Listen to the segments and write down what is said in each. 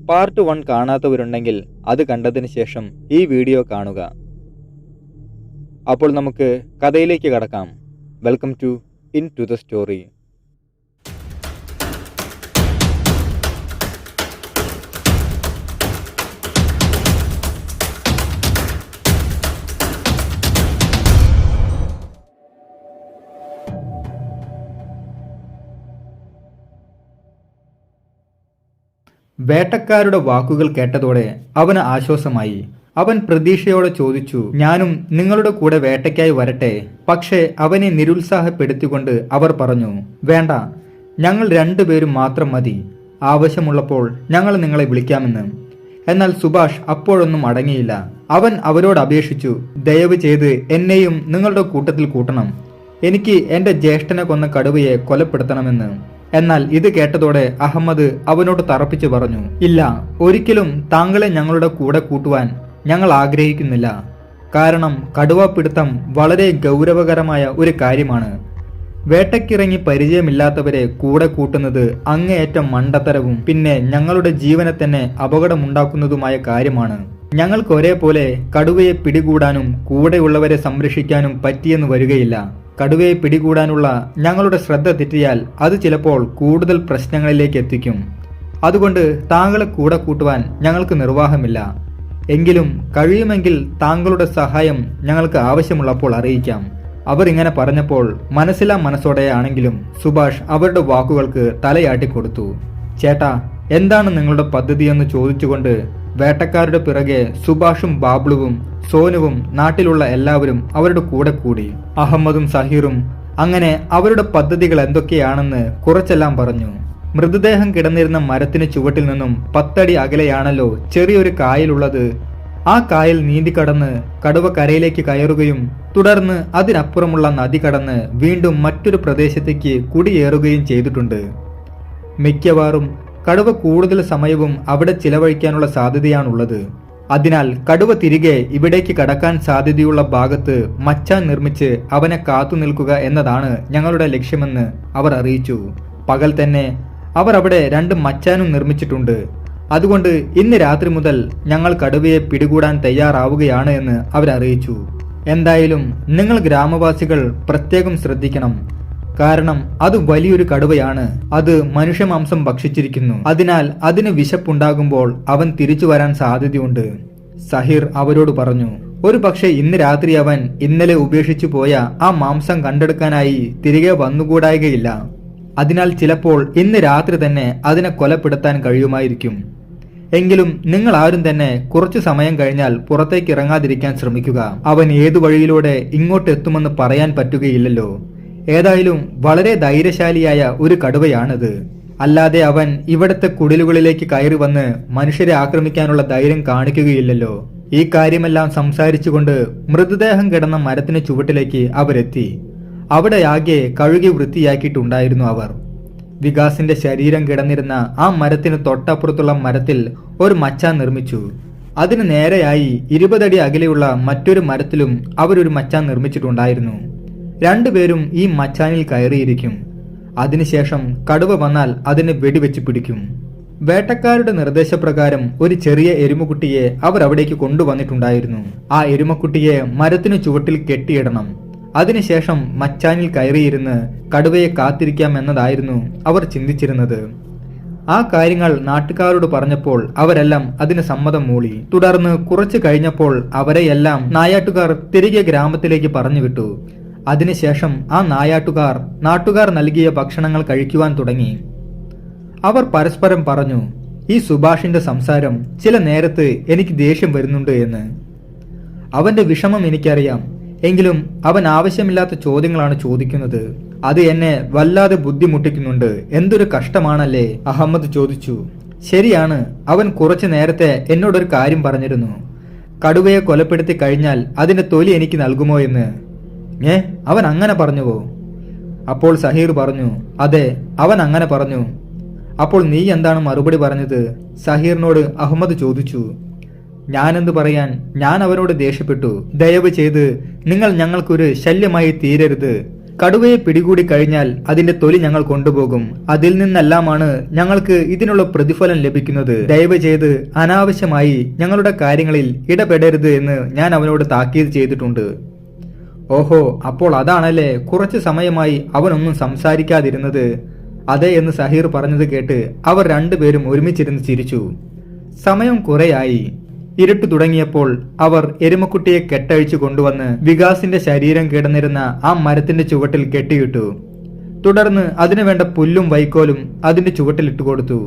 Part 1 കാണാത്തവരുണ്ടെങ്കിൽ അത് കണ്ടതിന് ശേഷം ഈ വീഡിയോ കാണുക. അപ്പോൾ നമുക്ക് കഥയിലേക്ക് കടക്കാം. Welcome to into the story. വേട്ടക്കാരുടെ വാക്കുകൾ കേട്ടതോടെ അവന് ആശ്വാസമായി. അവൻ പ്രതീക്ഷയോടെ ചോദിച്ചു, ഞാനും നിങ്ങളുടെ കൂടെ വേട്ടയ്ക്കായി വരട്ടെ? പക്ഷേ അവനെ നിരുത്സാഹപ്പെടുത്തിക്കൊണ്ട് അവർ പറഞ്ഞു, വേണ്ട, ഞങ്ങൾ രണ്ടുപേരും മാത്രം മതി. ആവശ്യമുള്ളപ്പോൾ ഞങ്ങൾ നിങ്ങളെ വിളിക്കാമെന്ന്. എന്നാൽ സുഭാഷ് അപ്പോഴൊന്നും അടങ്ങിയില്ല. അവൻ അവരോട് അപേക്ഷിച്ചു, ദയവ് ചെയ്ത് എന്നെയും നിങ്ങളുടെ കൂട്ടത്തിൽ കൂട്ടണം. എനിക്ക് എന്റെ ജ്യേഷ്ഠനെ കൊന്ന കടുവയെ കൊലപ്പെടുത്തണമെന്ന്. എന്നാൽ ഇത് കേട്ടതോടെ അഹമ്മദ് അവനോട് തറപ്പിച്ചു പറഞ്ഞു, ഇല്ല, ഒരിക്കലും താങ്കളെ ഞങ്ങളുടെ കൂടെ കൂട്ടുവാൻ ഞങ്ങൾ ആഗ്രഹിക്കുന്നില്ല. കാരണം കടുവാപ്പിടുത്തം വളരെ ഗൗരവകരമായ ഒരു കാര്യമാണ്. വേട്ടക്കിറങ്ങി പരിചയമില്ലാത്തവരെ കൂടെ കൂട്ടുന്നത് അങ്ങേയറ്റം മണ്ടത്തരവും പിന്നെ ഞങ്ങളുടെ ജീവനെ തന്നെ അപകടമുണ്ടാക്കുന്നതുമായ കാര്യമാണ്. ഞങ്ങൾക്ക് ഒരേപോലെ കടുവയെ പിടികൂടാനും കൂടെയുള്ളവരെ സംരക്ഷിക്കാനും പറ്റിയെന്ന് വരികയില്ല. കടുവയെ പിടികൂടാനുള്ള ഞങ്ങളുടെ ശ്രദ്ധ തെറ്റിയാൽ അത് ചിലപ്പോൾ കൂടുതൽ പ്രശ്നങ്ങളിലേക്ക് എത്തിക്കും. അതുകൊണ്ട് താങ്കളെ കൂടെ കൂട്ടുവാൻ ഞങ്ങൾക്ക് നിർവാഹമില്ല. എങ്കിലും കഴിയുമെങ്കിൽ താങ്കളുടെ സഹായം ഞങ്ങൾക്ക് ആവശ്യമുള്ളപ്പോൾ അറിയിക്കാം. അവർ ഇങ്ങനെ പറഞ്ഞപ്പോൾ മനസ്സിലാ മനസ്സോടെയാണെങ്കിലും സുഭാഷ് അവരുടെ വാക്കുകൾക്ക് തലയാട്ടിക്കൊടുത്തു. ചേട്ടാ, എന്താണ് നിങ്ങളുടെ പദ്ധതിയെന്ന് ചോദിച്ചുകൊണ്ട് വേട്ടക്കാരുടെ പിറകെ സുഭാഷും ബാബ്ലുവും സോനുവും നാട്ടിലുള്ള എല്ലാവരും അവരുടെ കൂടെ കൂടി. അഹമ്മദും സഹീറും അങ്ങനെ അവരുടെ പദ്ധതികൾ എന്തൊക്കെയാണെന്ന് കുറച്ചെല്ലാം പറഞ്ഞു. മൃതദേഹം കിടന്നിരുന്ന മരത്തിന് ചുവട്ടിൽ നിന്നും 10 അടി അകലെയാണല്ലോ ചെറിയൊരു കായലുള്ളത്. ആ കായൽ നീന്തിക്കടന്ന് കടുവ കരയിലേക്ക് കയറുകയും തുടർന്ന് അതിനപ്പുറമുള്ള നദി കടന്ന് വീണ്ടും മറ്റൊരു പ്രദേശത്തേക്ക് കുടിയേറുകയും ചെയ്തിട്ടുണ്ട്. മിക്കവാറും കടുവ കൂടുതൽ സമയവും അവിടെ ചിലവഴിക്കാനുള്ള സാധ്യതയാണുള്ളത്. അതിനാൽ കടുവ തിരികെ ഇവിടേക്ക് കടക്കാൻ സാധ്യതയുള്ള ഭാഗത്ത് മച്ചാൻ നിർമ്മിച്ച് അവനെ കാത്തു നിൽക്കുക എന്നതാണ് ഞങ്ങളുടെ ലക്ഷ്യമെന്ന് അവർ അറിയിച്ചു. പകൽ തന്നെ അവർ അവിടെ 2 മച്ചാനും നിർമ്മിച്ചിട്ടുണ്ട്. അതുകൊണ്ട് ഇന്ന് രാത്രി മുതൽ ഞങ്ങൾ കടുവയെ പിടികൂടാൻ തയ്യാറാവുകയാണ് എന്ന് അവരറിയിച്ചു. എന്തായാലും നിങ്ങൾ ഗ്രാമവാസികൾ പ്രത്യേകം ശ്രദ്ധിക്കണം. കാരണം അത് വലിയൊരു കടുവയാണ്. അത് മനുഷ്യമാംസം ഭക്ഷിച്ചിരിക്കുന്നു. അതിനാൽ അതിന് വിശപ്പുണ്ടാകുമ്പോൾ അവൻ തിരിച്ചു വരാൻ സാധ്യതയുണ്ട്. സഹീർ അവരോട് പറഞ്ഞു, ഒരു പക്ഷേ ഇന്ന് രാത്രി അവൻ ഇന്നലെ ഉപേക്ഷിച്ചു പോയ ആ മാംസം കണ്ടെടുക്കാനായി തിരികെ വന്നുകൂടായികയില്ല. അതിനാൽ ചിലപ്പോൾ ഇന്ന് രാത്രി തന്നെ അതിനെ കൊലപ്പെടുത്താൻ കഴിയുമായിരിക്കും. എങ്കിലും നിങ്ങൾ ആരും തന്നെ കുറച്ചു സമയം കഴിഞ്ഞാൽ പുറത്തേക്ക് ഇറങ്ങാതിരിക്കാൻ ശ്രമിക്കുക. അവൻ ഏതു വഴിയിലൂടെ ഇങ്ങോട്ട് എത്തുമെന്ന് പറയാൻ പറ്റുകയില്ലല്ലോ. ഏതായാലും വളരെ ധൈര്യശാലിയായ ഒരു കടുവയാണിത്. അല്ലാതെ അവൻ ഇവിടത്തെ കുടിലുകളിലേക്ക് കയറി വന്ന് മനുഷ്യരെ ആക്രമിക്കാനുള്ള ധൈര്യം കാണിക്കുകയില്ലല്ലോ. ഈ കാര്യമെല്ലാം സംസാരിച്ചുകൊണ്ട് മൃതദേഹം കിടന്ന മരത്തിന് ചുവട്ടിലേക്ക് അവരെത്തി. അവിടെ ആകെ കഴുകി വൃത്തിയാക്കിയിട്ടുണ്ടായിരുന്നു അവർ. വികാസിന്റെ ശരീരം കിടന്നിരുന്ന ആ മരത്തിന് തൊട്ടപ്പുറത്തുള്ള മരത്തിൽ ഒരു മച്ചാൻ നിർമ്മിച്ചു. അതിന് നേരെയായി 20 അടി അകലെയുള്ള മറ്റൊരു മരത്തിലും അവരൊരു മച്ചാൻ നിർമ്മിച്ചിട്ടുണ്ടായിരുന്നു. രണ്ടുപേരും ഈ മച്ചാനിൽ കയറിയിരിക്കും. അതിനുശേഷം കടുവ വന്നാൽ അതിനെ വെടിവെച്ച് പിടിക്കും. വേട്ടക്കാരുടെ നിർദ്ദേശപ്രകാരം ഒരു ചെറിയ എരുമക്കുട്ടിയെ അവർ അവിടേക്ക് കൊണ്ടുവന്നിട്ടുണ്ടായിരുന്നു. ആ എരുമക്കുട്ടിയെ മരത്തിനു ചുവട്ടിൽ കെട്ടിയിടണം. അതിനുശേഷം മച്ചാനിൽ കയറിയിരുന്ന് കടുവയെ കാത്തിരിക്കാം എന്നതായിരുന്നു അവർ ചിന്തിച്ചിരുന്നത്. ആ കാര്യങ്ങൾ നാട്ടുകാരോട് പറഞ്ഞപ്പോൾ അവരെല്ലാം അതിന് സമ്മതം മൂളി. തുടർന്ന് കുറച്ചു കഴിഞ്ഞപ്പോൾ അവരെയെല്ലാം നായാട്ടുകാർ തിരികെ ഗ്രാമത്തിലേക്ക് പറഞ്ഞുവിട്ടു. അതിനുശേഷം ആ നാട്ടുകാർ നൽകിയ ഭക്ഷണങ്ങൾ കഴിക്കുവാൻ തുടങ്ങി. അവർ പരസ്പരം പറഞ്ഞു, ഈ സുഭാഷിന്റെ സംസാരം ചില നേരത്ത് എനിക്ക് ദേഷ്യം വരുന്നുണ്ട് എന്ന്. അവന്റെ വിഷമം എനിക്കറിയാം. എങ്കിലും അവൻ ആവശ്യമില്ലാത്ത ചോദ്യങ്ങളാണ് ചോദിക്കുന്നത്. അത് എന്നെ വല്ലാതെ ബുദ്ധിമുട്ടിക്കുന്നുണ്ട്. എന്തൊരു കഷ്ടമാണല്ലേ? അഹമ്മദ് ചോദിച്ചു. ശരിയാണ്, അവൻ കുറച്ചു നേരത്തെ എന്നോടൊരു കാര്യം പറഞ്ഞിരുന്നു. കടുവയെ കൊലപ്പെടുത്തി കഴിഞ്ഞാൽ അതിന്റെ തൊലി എനിക്ക് നൽകുമോ എന്ന്. അവൻ അങ്ങനെ പറഞ്ഞുവോ? അപ്പോൾ സഹീർ പറഞ്ഞു, അതെ, അവൻ അങ്ങനെ പറഞ്ഞു. അപ്പോൾ നീ എന്താണ് മറുപടി പറഞ്ഞത്? സഹീറിനോട് അഹമ്മദ് ചോദിച്ചു. ഞാനെന്ത് പറയാൻ, ഞാൻ അവനോട് ദേഷ്യപ്പെട്ടു. ദയവ് ചെയ്ത് നിങ്ങൾ ഞങ്ങൾക്കൊരു ശല്യമായി തീരരുത്. കടുവയെ പിടികൂടി കഴിഞ്ഞാൽ അതിന്റെ തൊലി ഞങ്ങൾ കൊണ്ടുപോകും. അതിൽ നിന്നെല്ലാമാണ് ഞങ്ങൾക്ക് ഇതിനുള്ള പ്രതിഫലം ലഭിക്കുന്നത്. ദയവ് ചെയ്ത് അനാവശ്യമായി ഞങ്ങളുടെ കാര്യങ്ങളിൽ ഇടപെടരുത് എന്ന് ഞാൻ അവനോട് താക്കീത് ചെയ്തിട്ടുണ്ട്. ഓഹോ, അപ്പോൾ അതാണല്ലേ കുറച്ചു സമയമായി അവനൊന്നും സംസാരിക്കാതിരുന്നത്. അതെ എന്ന് സഹീർ പറഞ്ഞത് കേട്ട് അവർ രണ്ടുപേരും ഒരുമിച്ചിരുന്ന് ചിരിച്ചു. സമയം കുറെയായി. ഇരുട്ട് തുടങ്ങിയപ്പോൾ അവർ എരുമക്കുട്ടിയെ കെട്ടഴിച്ചു കൊണ്ടുവന്ന് വികാസിന്റെ ശരീരം കിടന്നിരുന്ന ആ മരത്തിന്റെ ചുവട്ടിൽ കെട്ടിയിട്ടു. തുടർന്ന് അതിനു വേണ്ട പുല്ലും വൈക്കോലും അതിന്റെ ചുവട്ടിൽ ഇട്ടുകൊടുത്തു.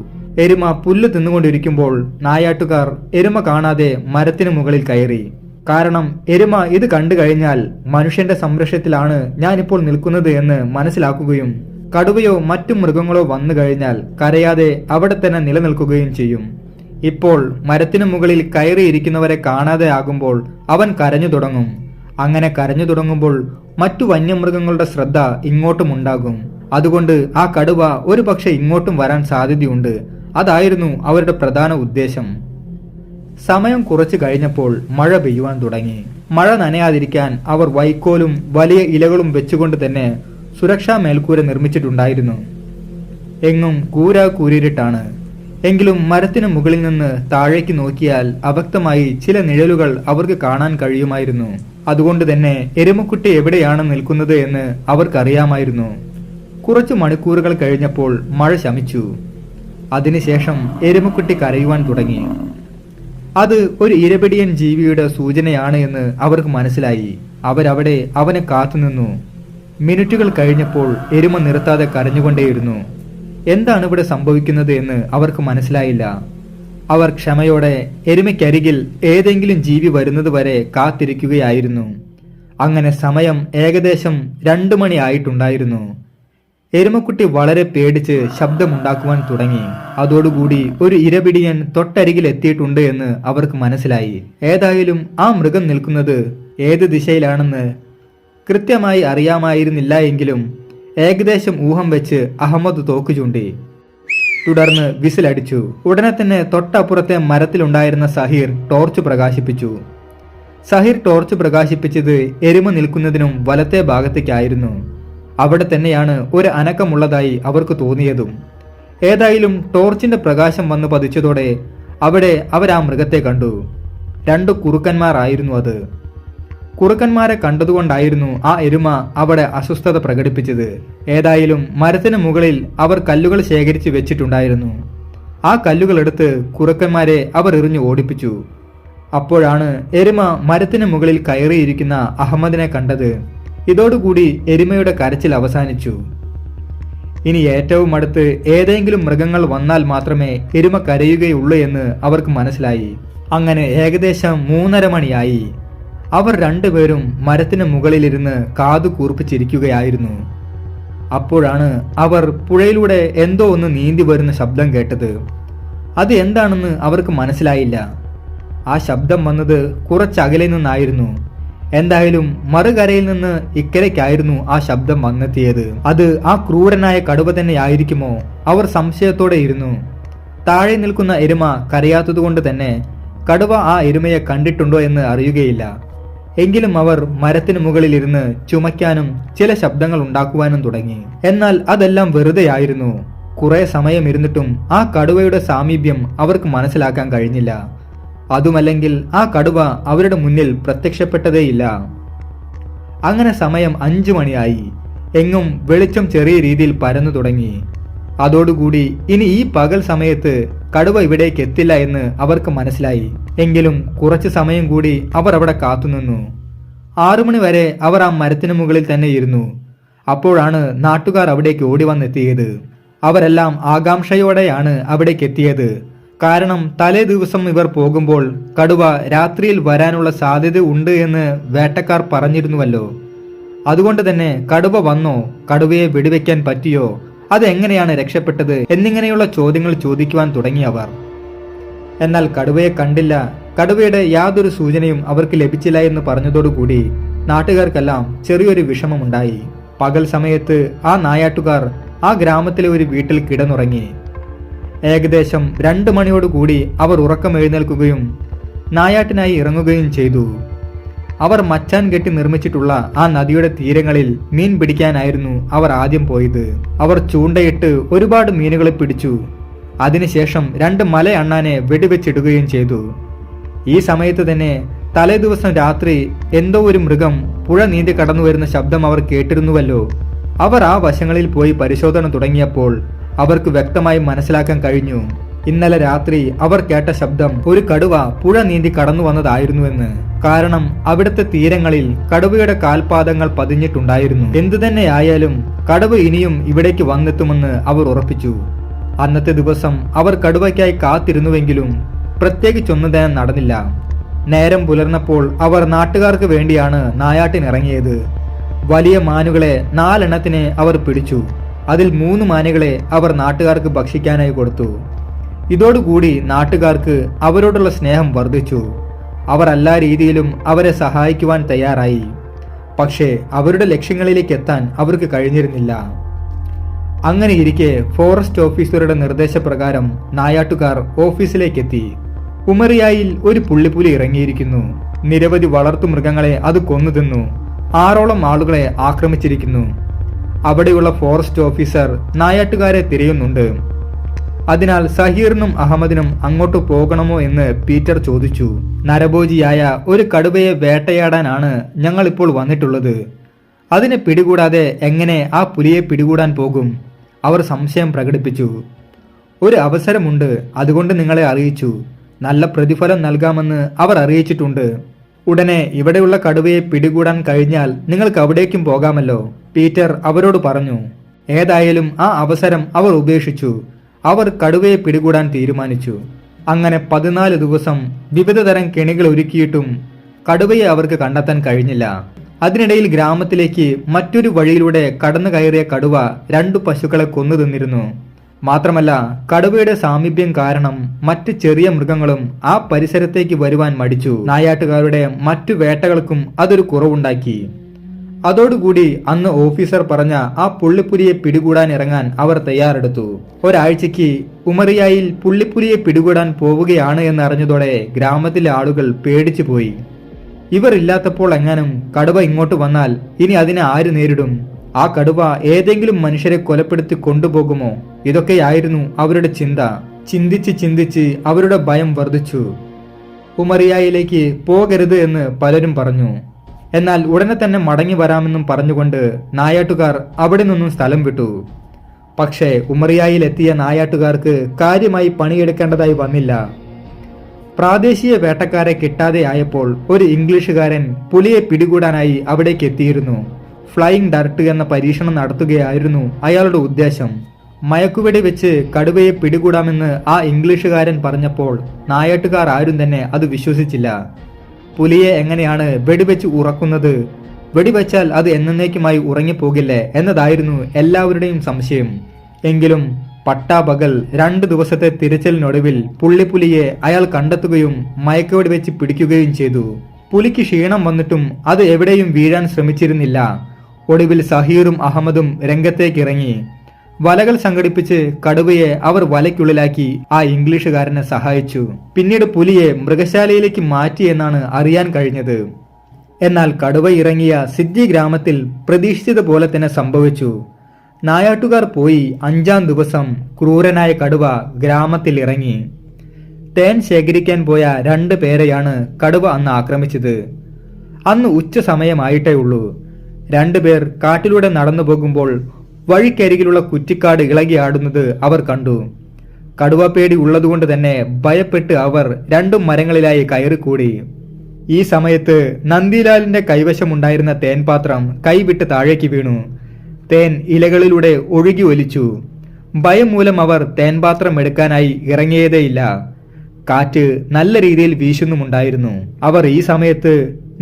എരുമ പുല്ല് തിന്നുകൊണ്ടിരിക്കുമ്പോൾ നായാട്ടുകാർ എരുമ കാണാതെ മരത്തിനു മുകളിൽ കയറി. കാരണം എരുമ ഇത് കണ്ടു കഴിഞ്ഞാൽ മനുഷ്യന്റെ സംരക്ഷണത്തിലാണ് ഞാനിപ്പോൾ നിൽക്കുന്നത് എന്ന് മനസ്സിലാക്കുകയും കടുവയോ മറ്റു മൃഗങ്ങളോ വന്നു കഴിഞ്ഞാൽ കരയാതെ അവിടെ തന്നെ നിലനിൽക്കുകയും ചെയ്യും. ഇപ്പോൾ മരത്തിനു മുകളിൽ കയറിയിരിക്കുന്നവരെ കാണാതെ ആകുമ്പോൾ അവൻ കരഞ്ഞു തുടങ്ങും. അങ്ങനെ കരഞ്ഞു തുടങ്ങുമ്പോൾ മറ്റു വന്യമൃഗങ്ങളുടെ ശ്രദ്ധ ഇങ്ങോട്ടും ഉണ്ടാകും. അതുകൊണ്ട് ആ കടുവ ഒരു പക്ഷെ ഇങ്ങോട്ടും വരാൻ സാധ്യതയുണ്ട്. അതായിരുന്നു അവരുടെ പ്രധാന ഉദ്ദേശം. സമയം കുറച്ചു കഴിഞ്ഞപ്പോൾ മഴ പെയ്യുവാൻ തുടങ്ങി. മഴ നനയാതിരിക്കാൻ അവർ വൈക്കോലും വലിയ ഇലകളും വെച്ചുകൊണ്ട് തന്നെ സുരക്ഷാ മേൽക്കൂര നിർമ്മിച്ചിട്ടുണ്ടായിരുന്നു. എങ്ങും കൂരിരുട്ടാണ്. എങ്കിലും മരത്തിന് മുകളിൽ നിന്ന് താഴേക്ക് നോക്കിയാൽ അവ്യക്തമായി ചില നിഴലുകൾ അവർക്ക് കാണാൻ കഴിയുമായിരുന്നു. അതുകൊണ്ട് തന്നെ എരുമക്കുട്ടി എവിടെയാണ് നിൽക്കുന്നത് എന്ന് അവർക്കറിയാമായിരുന്നു. കുറച്ചു മണിക്കൂറുകൾ കഴിഞ്ഞപ്പോൾ മഴ ശമിച്ചു. അതിനുശേഷം എരുമക്കുട്ടി കരയുവാൻ തുടങ്ങി. അത് ഒരു ഇരപിടിയൻ ജീവിയുടെ സൂചനയാണ് എന്ന് അവർക്ക് മനസ്സിലായി. അവരവിടെ അവനെ കാത്തുനിന്നു. മിനിറ്റുകൾ കഴിഞ്ഞപ്പോൾ എരുമ നിർത്താതെ കരഞ്ഞുകൊണ്ടേയിരുന്നു. എന്താണ് ഇവിടെ സംഭവിക്കുന്നത് എന്ന് അവർക്ക് മനസ്സിലായില്ല. അവർ ക്ഷമയോടെ എരുമയ്ക്കരികിൽ ഏതെങ്കിലും ജീവി വരുന്നത് വരെ കാത്തിരിക്കുകയായിരുന്നു. അങ്ങനെ സമയം ഏകദേശം 2 മണി ആയിട്ടുണ്ടായിരുന്നു. എരുമക്കുട്ടി വളരെ പേടിച്ച് ശബ്ദമുണ്ടാക്കുവാൻ തുടങ്ങി. അതോടുകൂടി ഒരു ഇരപിടിയൻ തൊട്ടരികിൽ എത്തിയിട്ടുണ്ട് എന്ന് അവർക്ക് മനസ്സിലായി. ഏതായാലും ആ മൃഗം നിൽക്കുന്നത് ഏത് ദിശയിലാണെന്ന് കൃത്യമായി അറിയാമായിരുന്നില്ല എങ്കിലും ഏകദേശം ഊഹം വെച്ച് അഹമ്മദ് തോക്ക് ചൂണ്ടി. തുടർന്ന് വിസിലടിച്ചു. ഉടനെ തന്നെ തൊട്ടപ്പുറത്തെ മരത്തിലുണ്ടായിരുന്ന സഹീർ ടോർച്ച് പ്രകാശിപ്പിച്ചു. സഹീർ ടോർച്ച് പ്രകാശിപ്പിച്ചത് എരുമ നിൽക്കുന്നതിനും വലത്തെ ഭാഗത്തേക്കായിരുന്നു. അവിടെ തന്നെയാണ് ഒരു അനക്കമുള്ളതായി അവർക്ക് തോന്നിയതും. ഏതായാലും ടോർച്ചിന്റെ പ്രകാശം വന്ന് പതിച്ചതോടെ അവിടെ അവരാ മൃഗത്തെ കണ്ടു. 2 കുറുക്കന്മാരായിരുന്നു അത്. കുറുക്കന്മാരെ കണ്ടതുകൊണ്ടായിരുന്നു ആ എരുമ അവിടെ അസ്വസ്ഥത പ്രകടിപ്പിച്ചത്. ഏതായാലും മരത്തിന് മുകളിൽ അവർ കല്ലുകൾ ശേഖരിച്ച് വെച്ചിട്ടുണ്ടായിരുന്നു. ആ കല്ലുകൾ എടുത്ത് കുറുക്കന്മാരെ അവർ എറിഞ്ഞു ഓടിപ്പിച്ചു. അപ്പോഴാണ് എരുമ മരത്തിന് മുകളിൽ കയറിയിരിക്കുന്ന അഹമ്മദിനെ കണ്ടത്. ഇതോടുകൂടി എരുമയുടെ കരച്ചിൽ അവസാനിച്ചു. ഇനി ഏറ്റവും അടുത്ത് ഏതെങ്കിലും മൃഗങ്ങൾ വന്നാൽ മാത്രമേ എരുമ കരയുകയുള്ളൂ എന്ന് അവർക്ക് മനസ്സിലായി. അങ്ങനെ ഏകദേശം 3:30 മണിയായി. അവർ രണ്ടുപേരും മരത്തിന് മുകളിലിരുന്ന് കാതു കൂർപ്പിച്ചിരിക്കുകയായിരുന്നു. അപ്പോഴാണ് അവർ പുഴയിലൂടെ എന്തോ ഒന്ന് നീന്തി വരുന്ന ശബ്ദം കേട്ടത്. അത് എന്താണെന്ന് അവർക്ക് മനസ്സിലായില്ല. ആ ശബ്ദം വന്നത് കുറച്ചകലെ നിന്നായിരുന്നു. എന്തായാലും മറുകരയിൽ നിന്ന് ഇക്കരയ്ക്കായിരുന്നു ആ ശബ്ദം വന്നെത്തിയത്. അത് ആ ക്രൂരനായ കടുവ തന്നെയായിരിക്കുമോ? അവർ സംശയത്തോടെ ഇരുന്നു. താഴെ നിൽക്കുന്ന എരുമ കരയാത്തതുകൊണ്ട് തന്നെ കടുവ ആ എരുമയെ കണ്ടിട്ടുണ്ടോ എന്ന് അറിയുകയില്ല. എങ്കിലും അവർ മരത്തിന് മുകളിലിരുന്ന് ചുമയ്ക്കാനും ചില ശബ്ദങ്ങൾ ഉണ്ടാക്കുവാനും തുടങ്ങി. എന്നാൽ അതെല്ലാം വെറുതെയായിരുന്നു. കുറെ സമയം ഇരുന്നിട്ടും ആ കടുവയുടെ സാമീപ്യം അവർക്ക് മനസ്സിലാക്കാൻ കഴിഞ്ഞില്ല. അതുമല്ലെങ്കിൽ ആ കടുവ അവരുടെ മുന്നിൽ പ്രത്യക്ഷപ്പെട്ടതേയില്ല. അങ്ങനെ സമയം 5 മണിയായി. എങ്ങും വെളിച്ചം ചെറിയ രീതിയിൽ പരന്നു തുടങ്ങി. അതോടുകൂടി ഇനി ഈ പകൽ സമയത്ത് കടുവ ഇവിടേക്ക് എത്തില്ല എന്ന് അവർക്ക് മനസ്സിലായി. എങ്കിലും കുറച്ചു സമയം കൂടി അവർ അവിടെ കാത്തുനിന്നു. 6 മണി വരെ അവർ ആ മരത്തിനു മുകളിൽ തന്നെ ഇരുന്നു. അപ്പോഴാണ് നാട്ടുകാർ അവിടേക്ക് ഓടി വന്നെത്തിയത്. അവരെല്ലാം ആകാംക്ഷയോടെയാണ് അവിടേക്ക് എത്തിയത്. കാരണം തലേ ദിവസം ഇവർ പോകുമ്പോൾ കടുവ രാത്രിയിൽ വരാനുള്ള സാധ്യത ഉണ്ട് എന്ന് വേട്ടക്കാർ പറഞ്ഞിരുന്നുവല്ലോ. അതുകൊണ്ട് തന്നെ കടുവ വന്നോ, കടുവയെ വെടിവെക്കാൻ പറ്റിയോ, അതെങ്ങനെയാണ് രക്ഷപ്പെട്ടത് എന്നിങ്ങനെയുള്ള ചോദ്യങ്ങൾ ചോദിക്കുവാൻ തുടങ്ങി അവർ. എന്നാൽ കടുവയെ കണ്ടില്ല, കടുവയുടെ യാതൊരു സൂചനയും അവർക്ക് ലഭിച്ചില്ല എന്ന് പറഞ്ഞതോടുകൂടി നാട്ടുകാർക്കെല്ലാം ചെറിയൊരു വിഷമമുണ്ടായി. പകൽ സമയത്ത് ആ നായാട്ടുകാർ ആ ഗ്രാമത്തിലെ ഒരു വീട്ടിൽ കിടന്നുറങ്ങി. ഏകദേശം 2 മണിയോടുകൂടി അവർ ഉറക്കം എഴുന്നേൽക്കുകയും നായാട്ടിനായി ഇറങ്ങുകയും ചെയ്തു. അവർ മച്ചാൻ കെട്ടി നിർമ്മിച്ചിട്ടുള്ള ആ നദിയുടെ തീരങ്ങളിൽ മീൻ പിടിക്കാനായിരുന്നു അവർ ആദ്യം പോയത്. അവർ ചൂണ്ടയിട്ട് ഒരുപാട് മീനുകളെ പിടിച്ചു. അതിനുശേഷം 2 മലയണ്ണാനെ വെടിവെച്ചിടുകയും ചെയ്തു. ഈ സമയത്ത് തന്നെ തലേദിവസം രാത്രി എന്തോ ഒരു മൃഗം പുഴ നീന്തി കടന്നു വരുന്ന ശബ്ദം അവർ കേട്ടിരുന്നുവല്ലോ. അവർ ആ വശങ്ങളിൽ പോയി പരിശോധന തുടങ്ങിയപ്പോൾ അവർക്ക് വ്യക്തമായി മനസ്സിലാക്കാൻ കഴിഞ്ഞു, ഇന്നലെ രാത്രി അവർ കേട്ട ശബ്ദം ഒരു കടുവ പുഴ നീന്തി കടന്നു വന്നതായിരുന്നുവെന്ന്. കാരണം അവിടുത്തെ തീരങ്ങളിൽ കടുവയുടെ കാൽപാദങ്ങൾ പതിഞ്ഞിട്ടുണ്ടായിരുന്നു. എന്തുതന്നെയായാലും കടുവ ഇനിയും ഇവിടേക്ക് വന്നെത്തുമെന്ന് അവർ ഉറപ്പിച്ചു. അന്നത്തെ ദിവസം അവർ കടുവയ്ക്കായി കാത്തിരുന്നുവെങ്കിലും പ്രത്യേകിച്ചൊന്നും തന്നെ നടന്നില്ല. നേരം പുലർന്നപ്പോൾ അവർ നാട്ടുകാർക്ക് വേണ്ടിയാണ് നായാട്ടിനിറങ്ങിയത്. വലിയ മാനുകളെ 4 എണ്ണത്തിനെ അവർ പിടിച്ചു. അതിൽ 3 മാനുകളെ അവർ നാട്ടുകാർക്ക് ഭക്ഷിക്കാനായി കൊടുത്തു. ഇതോടുകൂടി നാട്ടുകാർക്ക് അവരോടുള്ള സ്നേഹം വർദ്ധിച്ചു. അവർ എല്ലാ രീതിയിലും അവരെ സഹായിക്കുവാൻ തയ്യാറായി. പക്ഷേ അവരുടെ ലക്ഷ്യങ്ങളിലേക്ക് എത്താൻ അവർക്ക് കഴിഞ്ഞിരുന്നില്ല. അങ്ങനെയിരിക്കെ ഫോറസ്റ്റ് ഓഫീസറുടെ നിർദ്ദേശപ്രകാരം നായാട്ടുകാർ ഓഫീസിലേക്കെത്തി. ഉമറിയായിൽ ഒരു പുള്ളിപ്പുലി ഇറങ്ങിയിരിക്കുന്നു. നിരവധി വളർത്തുമൃഗങ്ങളെ അത് കൊന്നു തിന്നു. 6ഓളം ആളുകളെ ആക്രമിച്ചിരിക്കുന്നു. അവിടെയുള്ള ഫോറസ്റ്റ് ഓഫീസർ നായാട്ടുകാരെ തിരയുന്നുണ്ട്. അതിനാൽ സഹീറിനും അഹമ്മദിനും അങ്ങോട്ട് പോകണമോ എന്ന് പീറ്റർ ചോദിച്ചു. നരഭോജിയായ ഒരു കടുവയെ വേട്ടയാടാനാണ് ഞങ്ങൾ ഇപ്പോൾ വന്നിട്ടുള്ളത്. അതിനെ പിടികൂടാതെ എങ്ങനെ ആ പുലിയെ പിടികൂടാൻ പോകും? അവർ സംശയം പ്രകടിപ്പിച്ചു. ഒരു അവസരമുണ്ട്, അതുകൊണ്ട് നിങ്ങളെ അറിയിച്ചു. നല്ല പ്രതിഫലം നൽകാമെന്ന് അവർ അറിയിച്ചിട്ടുണ്ട്. ഉടനെ ഇവിടെയുള്ള കടുവയെ പിടികൂടാൻ കഴിഞ്ഞാൽ നിങ്ങൾക്ക് അവിടേക്കും പോകാമല്ലോ, പീറ്റർ അവരോട് പറഞ്ഞു. ഏതായാലും ആ അവസരം അവർ ഉപേക്ഷിച്ചു. അവർ കടുവയെ പിടികൂടാൻ തീരുമാനിച്ചു. അങ്ങനെ 14 ദിവസം വിവിധ തരം കെണികൾ ഒരുക്കിയിട്ടും കടുവയെ അവർക്ക് കണ്ടെത്താൻ കഴിഞ്ഞില്ല. അതിനിടയിൽ ഗ്രാമത്തിലേക്ക് മറ്റൊരു വഴിയിലൂടെ കടന്നു കയറിയ കടുവ 2 പശുക്കളെ കൊന്നു തിന്നിരുന്നു. മാത്രമല്ല കടുവയുടെ സാമീപ്യം കാരണം മറ്റ് ചെറിയ മൃഗങ്ങളും ആ പരിസരത്തേക്ക് വരുവാൻ മടിച്ചു. നായാട്ടുകാരുടെ മറ്റു വേട്ടകൾക്കും അതൊരു കുറവുണ്ടാക്കി. അതോടുകൂടി അന്ന് ഓഫീസർ പറഞ്ഞ ആ പുള്ളിപ്പുലിയെ പിടികൂടാൻ ഇറങ്ങാൻ അവർ തയ്യാറെടുത്തു. ഒരാഴ്ചയ്ക്ക് ഉമറിയായിൽ പുള്ളിപ്പുലിയെ പിടികൂടാൻ പോവുകയാണ് എന്നറിഞ്ഞതോടെ ഗ്രാമത്തിലെ ആളുകൾ പേടിച്ചു പോയി. ഇവർ ഇല്ലാത്തപ്പോൾ എങ്ങാനും കടുവ ഇങ്ങോട്ട് വന്നാൽ ഇനി അതിനെ ആര് നേരിടും? ആ കടുവ ഏതെങ്കിലും മനുഷ്യരെ കൊലപ്പെടുത്തി കൊണ്ടുപോകുമോ? ഇതൊക്കെയായിരുന്നു അവരുടെ ചിന്ത. ചിന്തിച്ച് അവരുടെ ഭയം വർദ്ധിച്ചു. ഉമറിയായിലേക്ക് പോകരുത് എന്ന് പലരും പറഞ്ഞു. എന്നാൽ ഉടനെ തന്നെ മടങ്ങി വരാമെന്നും പറഞ്ഞുകൊണ്ട് നായാട്ടുകാർ അവിടെ നിന്നും സ്ഥലം വിട്ടു. പക്ഷേ ഉമറിയായിൽ എത്തിയ നായാട്ടുകാർക്ക് കാര്യമായി പണിയെടുക്കേണ്ടതായി വന്നില്ല. പ്രാദേശിക വേട്ടക്കാരെ കിട്ടാതെ ആയപ്പോൾ ഒരു ഇംഗ്ലീഷുകാരൻ പുലിയെ പിടികൂടാനായി അവിടേക്ക് എത്തിയിരുന്നു. ഫ്ലൈയിങ് ഡർട്ട് എന്ന പരീക്ഷണം നടത്തുകയായിരുന്നു അയാളുടെ ഉദ്ദേശം. മയക്കുവെടി വെച്ച് കടുവയെ പിടികൂടാമെന്ന് ആ ഇംഗ്ലീഷുകാരൻ പറഞ്ഞപ്പോൾ നായാട്ടുകാർ ആരും തന്നെ അത് വിശ്വസിച്ചില്ല. പുലിയെ എങ്ങനെയാണ് വെടിവെച്ച് ഉറക്കുന്നത്? വെടിവെച്ചാൽ അത് എന്നേക്കുമായി ഉറങ്ങിപ്പോകില്ലേ എന്നതായിരുന്നു എല്ലാവരുടെയും സംശയം. എങ്കിലും പട്ടാപകൽ 2 ദിവസത്തെ തിരച്ചിലിനൊടുവിൽ പുള്ളിപ്പുലിയെ അയാൾ കണ്ടെത്തുകയും മയക്കുവെടി വെച്ച് പിടിക്കുകയും ചെയ്തു. പുലിക്ക് ക്ഷീണം വന്നിട്ടും അത് എവിടെയും വീഴാൻ ശ്രമിച്ചിരുന്നില്ല. ഒടുവിൽ സഹീറും അഹമ്മദും രംഗത്തേക്കിറങ്ങി. വലകൾ സംഘടിപ്പിച്ച് കടുവയെ അവർ വലയ്ക്കുള്ളിലാക്കി ആ ഇംഗ്ലീഷുകാരനെ സഹായിച്ചു. പിന്നീട് പുലിയെ മൃഗശാലയിലേക്ക് മാറ്റി എന്നാണ് അറിയാൻ കഴിഞ്ഞത്. എന്നാൽ കടുവ ഇറങ്ങിയ സിദ്ദി ഗ്രാമത്തിൽ പ്രതീക്ഷിച്ചത് പോലെ തന്നെ സംഭവിച്ചു. നായാട്ടുകാർ പോയി 5-ാം ദിവസം ക്രൂരനായ കടുവ ഗ്രാമത്തിൽ ഇറങ്ങി. തേൻ ശേഖരിക്കാൻ പോയ 2 പേരെയാണ് കടുവ അന്ന് ആക്രമിച്ചത്. അന്ന് ഉച്ച സമയമായിട്ടേ ഉള്ളൂ. 2 പേർ കാട്ടിലൂടെ നടന്നു പോകുമ്പോൾ വഴിക്കരികിലുള്ള കുറ്റിക്കാട് ഇളകിയാടുന്നത് അവർ കണ്ടു. കടുവ പേടി ഉള്ളതുകൊണ്ട് തന്നെ ഭയപ്പെട്ട് അവർ 2 മരങ്ങളിലായി കയറിക്കൂടി. ഈ സമയത്ത് നന്ദിലാലിന്റെ കൈവശമുണ്ടായിരുന്ന തേൻപാത്രം കൈവിട്ട് താഴേക്ക് വീണു. തേൻ ഇലകളിലൂടെ ഒഴുകി ഒലിച്ചു. ഭയം മൂലം അവർ തേൻപാത്രം എടുക്കാനായി ഇറങ്ങിയതേയില്ല. കാറ്റ് നല്ല രീതിയിൽ വീശുന്നുമുണ്ടായിരുന്നു. അവർ ഈ സമയത്ത്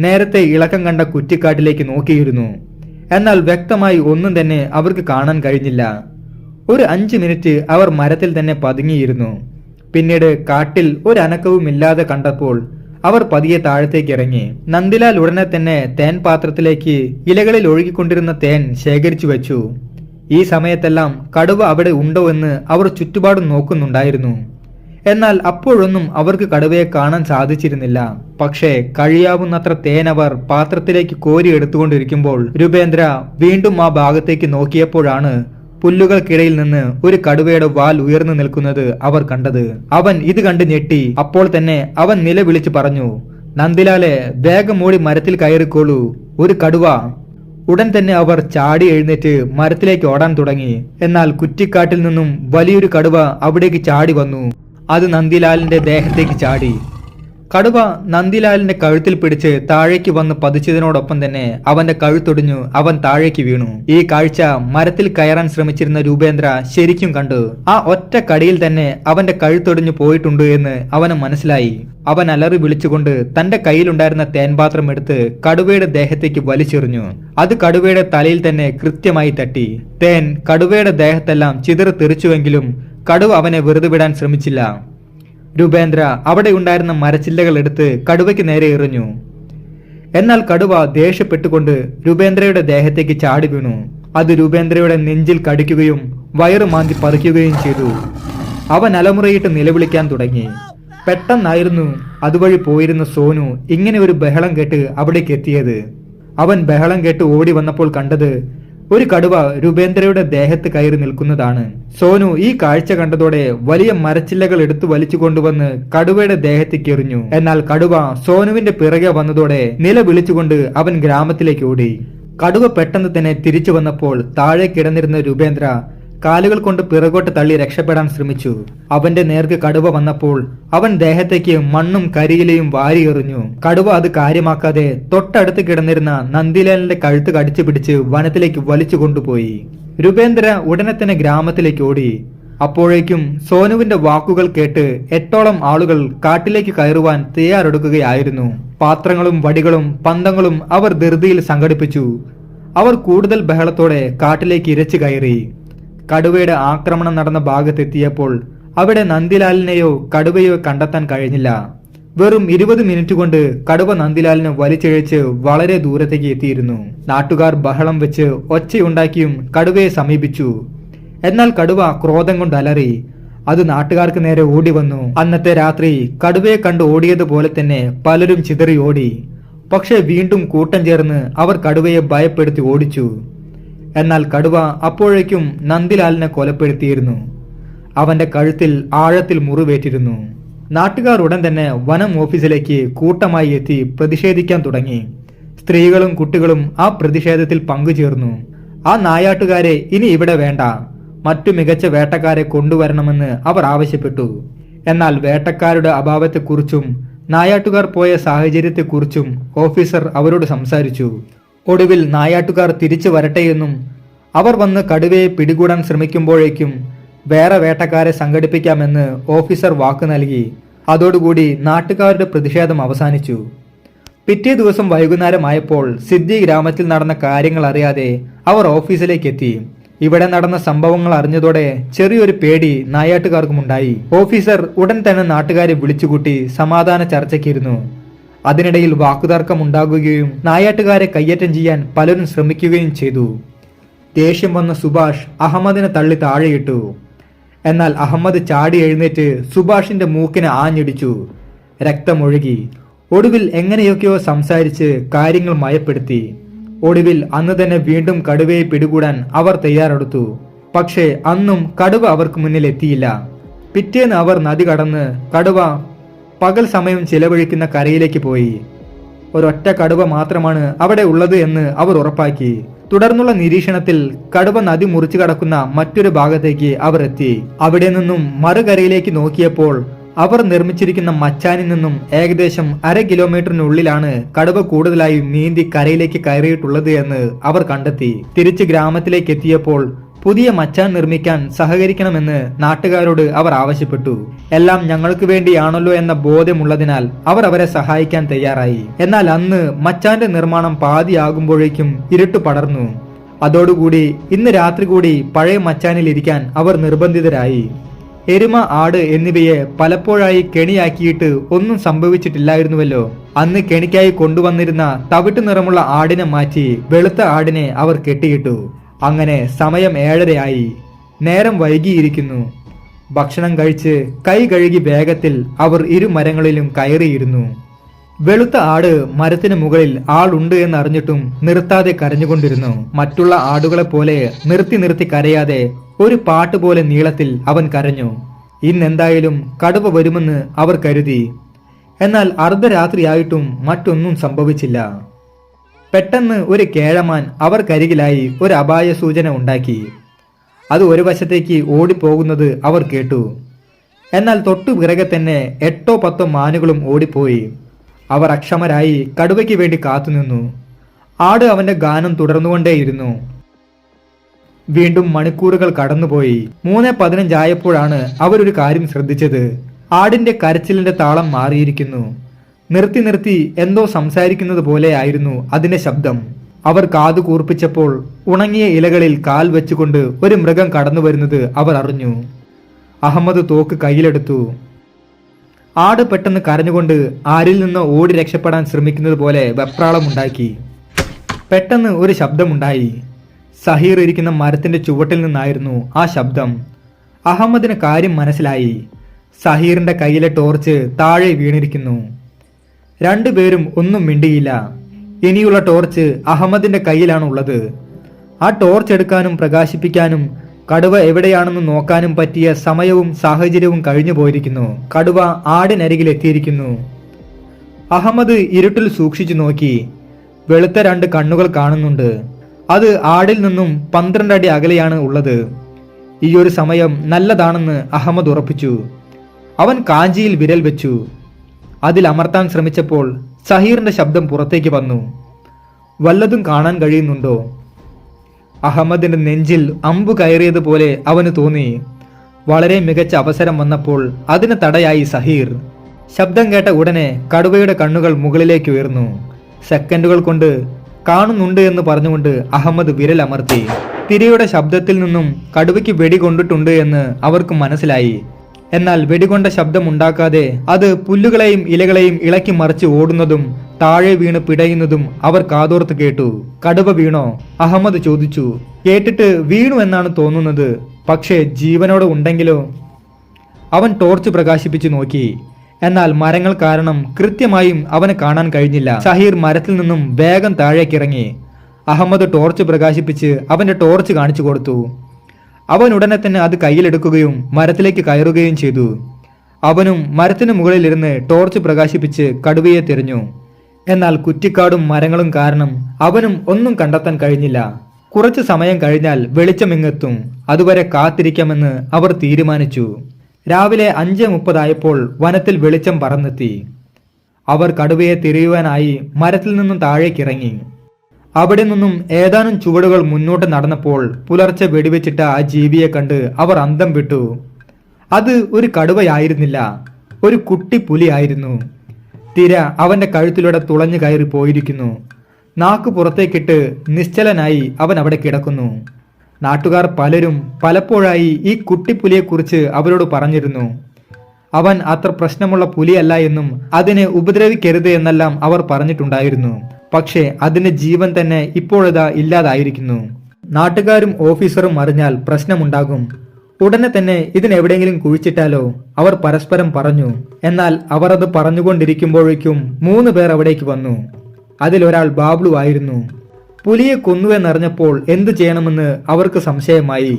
നേരത്തെ ഇളക്കം കണ്ട കുറ്റിക്കാട്ടിലേക്ക് നോക്കിയിരുന്നു. എന്നാൽ വ്യക്തമായി ഒന്നും തന്നെ അവർക്ക് കാണാൻ കഴിഞ്ഞില്ല. ഒരു 5 മിനിറ്റ് അവർ മരത്തിൽ തന്നെ പതുങ്ങിയിരുന്നു. പിന്നീട് കാട്ടിൽ ഒരനക്കവുമില്ലാതെ കണ്ടപ്പോൾ അവർ പതിയെ താഴത്തേക്ക് ഇറങ്ങി. നന്ദിലാൽ ഉടനെ തന്നെ തേൻ പാത്രത്തിലേക്ക് ഇലകളിൽ ഒഴുകിക്കൊണ്ടിരുന്ന തേൻ ശേഖരിച്ചു വെച്ചു. ഈ സമയത്തെല്ലാം കടുവ അവിടെ ഉണ്ടോ എന്ന് അവർ ചുറ്റുപാടും നോക്കുന്നുണ്ടായിരുന്നു. എന്നാൽ അപ്പോഴൊന്നും അവർക്ക് കടുവയെ കാണാൻ സാധിച്ചിരുന്നില്ല. പക്ഷേ കഴിയാവുന്നത്ര തേൻ അവർ പാത്രത്തിലേക്ക് കോരി എടുത്തുകൊണ്ടിരിക്കുമ്പോൾ രൂപേന്ദ്ര വീണ്ടും ആ ഭാഗത്തേക്ക് നോക്കിയപ്പോഴാണ് പുല്ലുകൾക്കിടയിൽ നിന്ന് ഒരു കടുവയുടെ വാൽ ഉയർന്നു നിൽക്കുന്നത് അവർ കണ്ടത്. അവൻ ഇത് കണ്ട് ഞെട്ടി. അപ്പോൾ തന്നെ അവൻ നിലവിളിച്ചു പറഞ്ഞു, നന്ദിലാലെ, വേഗം മൂടി മരത്തിൽ കയറിക്കോളൂ, ഒരു കടുവ. ഉടൻ തന്നെ അവർ ചാടി എഴുന്നേറ്റ് മരത്തിലേക്ക് ഓടാൻ തുടങ്ങി. എന്നാൽ കുറ്റിക്കാട്ടിൽ നിന്നും വലിയൊരു കടുവ അവിടേക്ക് ചാടി വന്നു. അത് നന്ദിലാലിന്റെ ദേഹത്തേക്ക് ചാടി. കടുവ നന്ദിലാലിന്റെ കഴുത്തിൽ പിടിച്ച് താഴേക്ക് വന്ന് പതിച്ചതിനോടൊപ്പം തന്നെ അവന്റെ കഴുത്തൊടിഞ്ഞു അവൻ താഴേക്ക് വീണു. ഈ കാഴ്ച മരത്തിൽ കയറാൻ ശ്രമിച്ചിരുന്ന രൂപേന്ദ്ര ശരിക്കും കണ്ടു. ആ ഒറ്റ കടിയിൽ തന്നെ അവന്റെ കഴുത്തൊടിഞ്ഞു പോയിട്ടുണ്ട് എന്ന് അവന് മനസ്സിലായി. അവൻ അലറി വിളിച്ചുകൊണ്ട് തന്റെ കയ്യിലുണ്ടായിരുന്ന തേൻപാത്രം എടുത്ത് കടുവയുടെ ദേഹത്തേക്ക് വലിച്ചെറിഞ്ഞു. അത് കടുവയുടെ തലയിൽ തന്നെ കൃത്യമായി തട്ടി. തേൻ കടുവയുടെ ദേഹത്തെല്ലാം ചിതറി തെറിച്ചുവെങ്കിലും കടുവ അവനെ വെറുതെ വിടാൻ ശ്രമിച്ചില്ല. രൂപേന്ദ്ര അവിടെ ഉണ്ടായിരുന്ന മരച്ചില്ലകൾ എടുത്ത് കടുവയ്ക്ക് നേരെ എറിഞ്ഞു. എന്നാൽ കടുവ ദേഷ്യപ്പെട്ടുകൊണ്ട് രൂപേന്ദ്രയുടെ ദേഹത്തേക്ക് ചാടി വീണു. അത് രൂപേന്ദ്രയുടെ നെഞ്ചിൽ കടിക്കുകയും വയറ് മാന്തി പറിക്കുകയും ചെയ്തു. അവൻ അലമുറയിട്ട് നിലവിളിക്കാൻ തുടങ്ങി. പെട്ടെന്നായിരുന്നു അതുവഴി പോയിരുന്ന സോനു ഇങ്ങനെ ഒരു ബഹളം കേട്ട് അവിടേക്ക് എത്തിയത്. അവൻ ബഹളം കേട്ട് ഓടി വന്നപ്പോൾ കണ്ടത് ഒരു കടുവ രൂപേന്ദ്രയുടെ ദേഹത്ത് കയറി നിൽക്കുന്നതാണ്. സോനു ഈ കാഴ്ച കണ്ടതോടെ വലിയ മരച്ചില്ലകൾ എടുത്തു വലിച്ചു കൊണ്ടുവന്ന് കടുവയുടെ ദേഹത്തേക്ക് എറിഞ്ഞു. എന്നാൽ കടുവ സോനുവിന്റെ പിറകെ വന്നതോടെ നിലവിളിച്ചുകൊണ്ട് അവൻ ഗ്രാമത്തിലേക്ക് ഓടി. കടുവ പെട്ടെന്ന് തന്നെ തിരിച്ചു വന്നപ്പോൾ താഴെ കിടന്നിരുന്ന രൂപേന്ദ്ര കാലുകൾ കൊണ്ട് പിറകോട്ട് തള്ളി രക്ഷപ്പെടാൻ ശ്രമിച്ചു. അവന്റെ നേർക്ക് കടുവ വന്നപ്പോൾ അവൻ ദേഹത്തേക്ക് മണ്ണും കരിയിലയും വാരിയെറിഞ്ഞു. കടുവ അത് കാര്യമാക്കാതെ തൊട്ടടുത്ത് കിടന്നിരുന്ന നന്ദിലാലിന്റെ കഴുത്ത് കടിച്ചു പിടിച്ച് വനത്തിലേക്ക് വലിച്ചു കൊണ്ടുപോയി. രൂപേന്ദ്ര ഉടനെ തന്നെ ഗ്രാമത്തിലേക്ക് ഓടി. അപ്പോഴേക്കും സോനുവിന്റെ വാക്കുകൾ കേട്ട് 8ഓളം ആളുകൾ കാട്ടിലേക്ക് കയറുവാൻ തയ്യാറെടുക്കുകയായിരുന്നു. പാത്രങ്ങളും വടികളും പന്തങ്ങളും അവർ ധൃതിയിൽ സംഘടിപ്പിച്ചു. അവർ കൂടുതൽ ബഹളത്തോടെ കാട്ടിലേക്ക് ഇരച്ചു കയറി. കടുവയുടെ ആക്രമണം നടന്ന ഭാഗത്തെത്തിയപ്പോൾ അവിടെ നന്ദിലാലിനെയോ കടുവയോ കണ്ടെത്താൻ കഴിഞ്ഞില്ല. വെറും 20 മിനിറ്റ് കൊണ്ട് കടുവ നന്ദിലാലിനെ വലിച്ചിഴച്ച് വളരെ ദൂരത്തേക്ക് എത്തിയിരുന്നു. നാട്ടുകാർ ബഹളം വെച്ച് ഒച്ചയുണ്ടാക്കിയും കടുവയെ സമീപിച്ചു. എന്നാൽ കടുവ ക്രോധം കൊണ്ട് അലറി. അത് നാട്ടുകാർക്ക് നേരെ ഓടി വന്നു. അന്നത്തെ രാത്രി കടുവയെ കണ്ട് ഓടിയതുപോലെ തന്നെ പലരും ചിതറി ഓടി. പക്ഷെ വീണ്ടും കൂട്ടം ചേർന്ന് അവർ കടുവയെ ഭയപ്പെടുത്തി ഓടിച്ചു. എന്നാൽ കടുവ അപ്പോഴേക്കും നന്ദിലാലിനെ കൊലപ്പെടുത്തിയിരുന്നു. അവന്റെ കഴുത്തിൽ ആഴത്തിൽ മുറിവേറ്റിരുന്നു. നാട്ടുകാർ ഉടൻ തന്നെ വനം ഓഫീസിലേക്ക് കൂട്ടമായി എത്തി പ്രതിഷേധിക്കാൻ തുടങ്ങി. സ്ത്രീകളും കുട്ടികളും ആ പ്രതിഷേധത്തിൽ പങ്കുചേർന്നു. ആ നായാട്ടുകാരെ ഇനി ഇവിടെ വേണ്ട, മറ്റു മികച്ച വേട്ടക്കാരെ കൊണ്ടുവരണമെന്ന് അവർ ആവശ്യപ്പെട്ടു. എന്നാൽ വേട്ടക്കാരുടെ അഭാവത്തെക്കുറിച്ചും നായാട്ടുകാർ പോയ സാഹചര്യത്തെക്കുറിച്ചും ഓഫീസർ അവരോട് സംസാരിച്ചു. ഒടുവിൽ നായാട്ടുകാർ തിരിച്ചു വരട്ടെയെന്നും അവർ വന്ന് കടുവയെ പിടികൂടാൻ ശ്രമിക്കുമ്പോഴേക്കും വേറെ വേട്ടക്കാരെ സംഘടിപ്പിക്കാമെന്ന് ഓഫീസർ വാക്ക് നൽകി. അതോടുകൂടി നാട്ടുകാരുടെ പ്രതിഷേധം അവസാനിച്ചു. പിറ്റേ ദിവസം വൈകുന്നേരമായപ്പോൾ സിദ്ധി ഗ്രാമത്തിൽ നടന്ന കാര്യങ്ങൾ അറിയാതെ അവർ ഓഫീസിലേക്ക് എത്തി. ഇവിടെ നടന്ന സംഭവങ്ങൾ അറിഞ്ഞതോടെ ചെറിയൊരു പേടി നായാട്ടുകാർക്കുമുണ്ടായി. ഓഫീസർ ഉടൻ തന്നെ നാട്ടുകാരെ വിളിച്ചുകൂട്ടി സമാധാന ചർച്ചയ്ക്കിരുന്നു. അതിനിടയിൽ വാക്കുതർക്കം ഉണ്ടാകുകയും നായാട്ടുകാരെ കയ്യേറ്റം ചെയ്യാൻ പലരും ശ്രമിക്കുകയും ചെയ്തു. ദേഷ്യം വന്ന സുഭാഷ് അഹമ്മദിനെ തള്ളി താഴെയിട്ടു. എന്നാൽ അഹമ്മദ് ചാടി എഴുന്നേറ്റ് സുഭാഷിന്റെ മൂക്കിനെ ആഞ്ഞിടിച്ചു. രക്തമൊഴുകി. ഒടുവിൽ എങ്ങനെയൊക്കെയോ സംസാരിച്ച് കാര്യങ്ങൾ മയപ്പെടുത്തി. ഒടുവിൽ അന്ന് തന്നെ വീണ്ടും കടുവയെ പിടികൂടാൻ അവർ തയ്യാറെടുത്തു. പക്ഷേ അന്നും കടുവ അവർക്ക് മുന്നിൽ എത്തിയില്ല. പിറ്റേന്ന് അവർ നദി കടന്ന് കടുവ പകൽ സമയം ചിലവഴിക്കുന്ന കരയിലേക്ക് പോയി. ഒരൊറ്റ കടുവ മാത്രമാണ് അവിടെ ഉള്ളത് എന്ന് അവർ ഉറപ്പാക്കി. തുടർന്നുള്ള നിരീക്ഷണത്തിൽ കടുവ നദി മുറിച്ചു കടക്കുന്ന മറ്റൊരു ഭാഗത്തേക്ക് അവർ എത്തി. അവിടെ നിന്നും മറുകരയിലേക്ക് നോക്കിയപ്പോൾ അവർ നിർമ്മിച്ചിരിക്കുന്ന മച്ചാനിൽ നിന്നും ഏകദേശം 1/2 കിലോമീറ്ററിനുള്ളിലാണ് കടുവ കൂടുതലായി നീന്തി കരയിലേക്ക് കയറിയിട്ടുള്ളത് എന്ന് അവർ കണ്ടെത്തി. തിരിച്ച് ഗ്രാമത്തിലേക്ക് എത്തിയപ്പോൾ പുതിയ മച്ചാൻ നിർമ്മിക്കാൻ സഹകരിക്കണമെന്ന് നാട്ടുകാരോട് അവർ ആവശ്യപ്പെട്ടു. എല്ലാം ഞങ്ങൾക്ക് വേണ്ടിയാണല്ലോ എന്ന ബോധ്യമുള്ളതിനാൽ അവർ അവരെ സഹായിക്കാൻ തയ്യാറായി. എന്നാൽ അന്ന് മച്ചാന്റെ നിർമ്മാണം പാതിയാകുമ്പോഴേക്കും ഇരുട്ട് പടർന്നു. അതോടുകൂടി ഇന്ന് രാത്രി കൂടി പഴയ മച്ചാനിൽ ഇരിക്കാൻ അവർ നിർബന്ധിതരായി. എരുമ, ആട് എന്നിവയെ പലപ്പോഴായി കെണിയാക്കിയിട്ട് ഒന്നും സംഭവിച്ചിട്ടില്ലായിരുന്നുവല്ലോ. അന്ന് കെണിക്കായി കൊണ്ടുവന്നിരുന്ന തവിട്ട് നിറമുള്ള ആടിനെ മാറ്റി വെളുത്ത ആടിനെ അവർ കെട്ടിയിട്ടു. അങ്ങനെ സമയം 7:30 നേരം വൈകിയിരിക്കുന്നു. ഭക്ഷണം കഴിച്ച് കൈ കഴുകി വേഗത്തിൽ അവർ ഇരുമരങ്ങളിലും കയറിയിരുന്നു. വെളുത്ത ആട് മരത്തിന് മുകളിൽ ആളുണ്ട് എന്നറിഞ്ഞിട്ടും നിർത്താതെ കരഞ്ഞുകൊണ്ടിരുന്നു. മറ്റുള്ള ആടുകളെ പോലെ നിർത്തി നിർത്തി കരയാതെ ഒരു പാട്ട് പോലെ നീളത്തിൽ അവൻ കരഞ്ഞു. ഇന്നെന്തായാലും കടുവ വരുമെന്ന് അവർ കരുതി. എന്നാൽ അർദ്ധരാത്രിയായിട്ടും മറ്റൊന്നും സംഭവിച്ചില്ല. പെട്ടെന്ന് ഒരു കേഴമാൻ അവർക്കരികിലായി ഒരു അപായ സൂചന ഉണ്ടാക്കി. അത് ഒരു വശത്തേക്ക് ഓടിപ്പോകുന്നത് അവർ കേട്ടു. എന്നാൽ തൊട്ടു പിറകെ തന്നെ 8-10 മാനുകളും ഓടിപ്പോയി. അവർ അക്ഷമരായി കടുവയ്ക്ക് വേണ്ടി കാത്തുനിന്നു. ആട് അവന്റെ ഗാനം തുടർന്നുകൊണ്ടേയിരുന്നു. വീണ്ടും മണിക്കൂറുകൾ കടന്നുപോയി. 3:15 ആയപ്പോഴാണ് അവരൊരു കാര്യം ശ്രദ്ധിച്ചത്. ആടിന്റെ കരച്ചിലിന്റെ താളം മാറിയിരിക്കുന്നു. നിർത്തി നിർത്തി എന്തോ സംസാരിക്കുന്നത് പോലെ ആയിരുന്നു അതിന്റെ ശബ്ദം. അവർ കാതു കൂർപ്പിച്ചപ്പോൾ ഉണങ്ങിയ ഇലകളിൽ കാൽ വെച്ചുകൊണ്ട് ഒരു മൃഗം കടന്നു വരുന്നത് അവർ അറിഞ്ഞു. അഹമ്മദ് തോക്ക് കയ്യിലെടുത്തു. ആട് പെട്ടെന്ന് കരഞ്ഞുകൊണ്ട് ആരിൽ നിന്ന് ഓടി രക്ഷപ്പെടാൻ ശ്രമിക്കുന്നത് പോലെ വെപ്രാളമുണ്ടാക്കി. പെട്ടെന്ന് ഒരു ശബ്ദമുണ്ടായി. സഹീർ ഇരിക്കുന്ന മരത്തിന്റെ ചുവട്ടിൽ നിന്നായിരുന്നു ആ ശബ്ദം. അഹമ്മദിന് കാര്യം മനസ്സിലായി. സഹീറിന്റെ കയ്യിലെ ടോർച്ച് താഴെ വീണിരിക്കുന്നു. രണ്ടുപേരും ഒന്നും മിണ്ടിയില്ല. ഇനിയുള്ള ടോർച്ച് അഹമ്മദിന്റെ കയ്യിലാണുള്ളത്. ആ ടോർച്ച് എടുക്കാനും പ്രകാശിപ്പിക്കാനും കടുവ എവിടെയാണെന്ന് നോക്കാനും പറ്റിയ സമയവും സാഹചര്യവും കഴിഞ്ഞു പോയിരിക്കുന്നു. കടുവ ആടിനരികിൽ എത്തിയിരിക്കുന്നു. അഹമ്മദ് ഇരുട്ടിൽ സൂക്ഷിച്ചു നോക്കി. വെളുത്ത 2 കണ്ണുകൾ കാണുന്നുണ്ട്. അത് ആടിൽ നിന്നും 12 അടി അകലെയാണ് ഉള്ളത്. ഈ ഒരു സമയം നല്ലതാണെന്ന് അഹമ്മദ് ഉറപ്പിച്ചു. അവൻ കാഞ്ചിയിൽ വിരൽ വെച്ചു. അതിൽ അമർത്താൻ ശ്രമിച്ചപ്പോൾ സഹീറിന്റെ ശബ്ദം പുറത്തേക്ക് വന്നു. വല്ലതും കാണാൻ കഴിയുന്നുണ്ടോ? അഹമ്മദിന്റെ നെഞ്ചിൽ അമ്പു കയറിയതുപോലെ അവന് തോന്നി. വളരെ മികച്ച അവസരം വന്നപ്പോൾ അതിന് തടയായി സഹീർ. ശബ്ദം കേട്ട ഉടനെ കടുവയുടെ കണ്ണുകൾ മുകളിലേക്ക് ഉയർന്നു. സെക്കൻഡുകൾ കൊണ്ട് കാണുന്നുണ്ട് എന്ന് പറഞ്ഞുകൊണ്ട് അഹമ്മദ് വിരൽ അമർത്തി. തിരയുടെ ശബ്ദത്തിൽ നിന്നും കടുവയ്ക്ക് വെടികൊണ്ടിട്ടുണ്ട് എന്ന് അവർക്ക് മനസ്സിലായി. എന്നാൽ വെടികൊണ്ട ശബ്ദമുണ്ടാക്കാതെ അത് പുല്ലുകളെയും ഇലകളെയും ഇളക്കി മറിച്ച് ഓടുന്നതും താഴെ വീണ് പിടയുന്നതും അവർ കാതോർത്ത് കേട്ടു. കടുവ വീണോ? അഹമ്മദ് ചോദിച്ചു. കേട്ടിട്ട് വീണു എന്നാണ് തോന്നുന്നത്. പക്ഷേ ജീവനോടെ ഉണ്ടെങ്കിലോ? അവൻ ടോർച്ച് പ്രകാശിപ്പിച്ചു നോക്കി. എന്നാൽ മരങ്ങൾ കാരണം കൃത്യമായും അവന് കാണാൻ കഴിഞ്ഞില്ല. സഹീർ മരത്തിൽ നിന്നും വേഗം താഴേക്കിറങ്ങി. അഹമ്മദ് ടോർച്ച് പ്രകാശിപ്പിച്ച് അവന്റെ ടോർച്ച് കാണിച്ചു കൊടുത്തു. അവൻ ഉടനെ തന്നെ അത് കയ്യിലെടുക്കുകയും മരത്തിലേക്ക് കയറുകയും ചെയ്തു. അവനും മരത്തിനു മുകളിലിരുന്ന് ടോർച്ച് പ്രകാശിപ്പിച്ച് കടുവയെ തിരഞ്ഞു. എന്നാൽ കുറ്റിക്കാടും മരങ്ങളും കാരണം അവനും ഒന്നും കണ്ടെത്താൻ കഴിഞ്ഞില്ല. കുറച്ചു സമയം കഴിഞ്ഞാൽ വെളിച്ചമിങ്ങെത്തും. അതുവരെ കാത്തിരിക്കാമെന്ന് അവർ തീരുമാനിച്ചു. രാവിലെ 5:30 ആയപ്പോൾ വനത്തിൽ വെളിച്ചം പറന്നെത്തി. അവർ കടുവയെ തിരയുവാനായി മരത്തിൽ നിന്നും താഴേക്കിറങ്ങി. അവിടെ നിന്നും ഏതാനും ചുവടുകൾ മുന്നോട്ട് നടന്നപ്പോൾ പുലർച്ചെ വെടിവെച്ചിട്ട ആ ജീവിയെ കണ്ട് അവർ അന്തം വിട്ടു. അത് ഒരു കടുവയായിരുന്നില്ല, ഒരു കുട്ടി പുലിയായിരുന്നു. തിര അവന്റെ കഴുത്തിലൂടെ തുളഞ്ഞു കയറി പോയിരിക്കുന്നു. നാക്ക് പുറത്തേക്കിട്ട് നിശ്ചലനായി അവൻ അവിടെ കിടക്കുന്നു. നാട്ടുകാർ പലരും പലപ്പോഴായി ഈ കുട്ടിപ്പുലിയെക്കുറിച്ച് അവരോട് പറഞ്ഞിരുന്നു. അവൻ അത്ര പ്രശ്നമുള്ള പുലിയല്ല എന്നും അതിനെ ഉപദ്രവിക്കരുത് എന്നെല്ലാം അവർ പറഞ്ഞിട്ടുണ്ടായിരുന്നു. പക്ഷേ അതിന്റെ ജീവൻ തന്നെ ഇപ്പോഴിതാ ഇല്ലാതായിരിക്കുന്നു. നാട്ടുകാരും ഓഫീസറും അറിഞ്ഞാൽ പ്രശ്നമുണ്ടാകും. ഉടനെ തന്നെ ഇതിനെവിടെയെങ്കിലും കുഴിച്ചിട്ടാലോ? അവർ പരസ്പരം പറഞ്ഞു. എന്നാൽ അവർ അത് പറഞ്ഞുകൊണ്ടിരിക്കുമ്പോഴേക്കും 3 പേർ അവിടേക്ക് വന്നു. അതിലൊരാൾ ബാബ്ലു ആയിരുന്നു. പുലിയെ കൊന്നുവെന്നറിഞ്ഞപ്പോൾ എന്തു ചെയ്യണമെന്ന് അവർക്ക് സംശയമായി.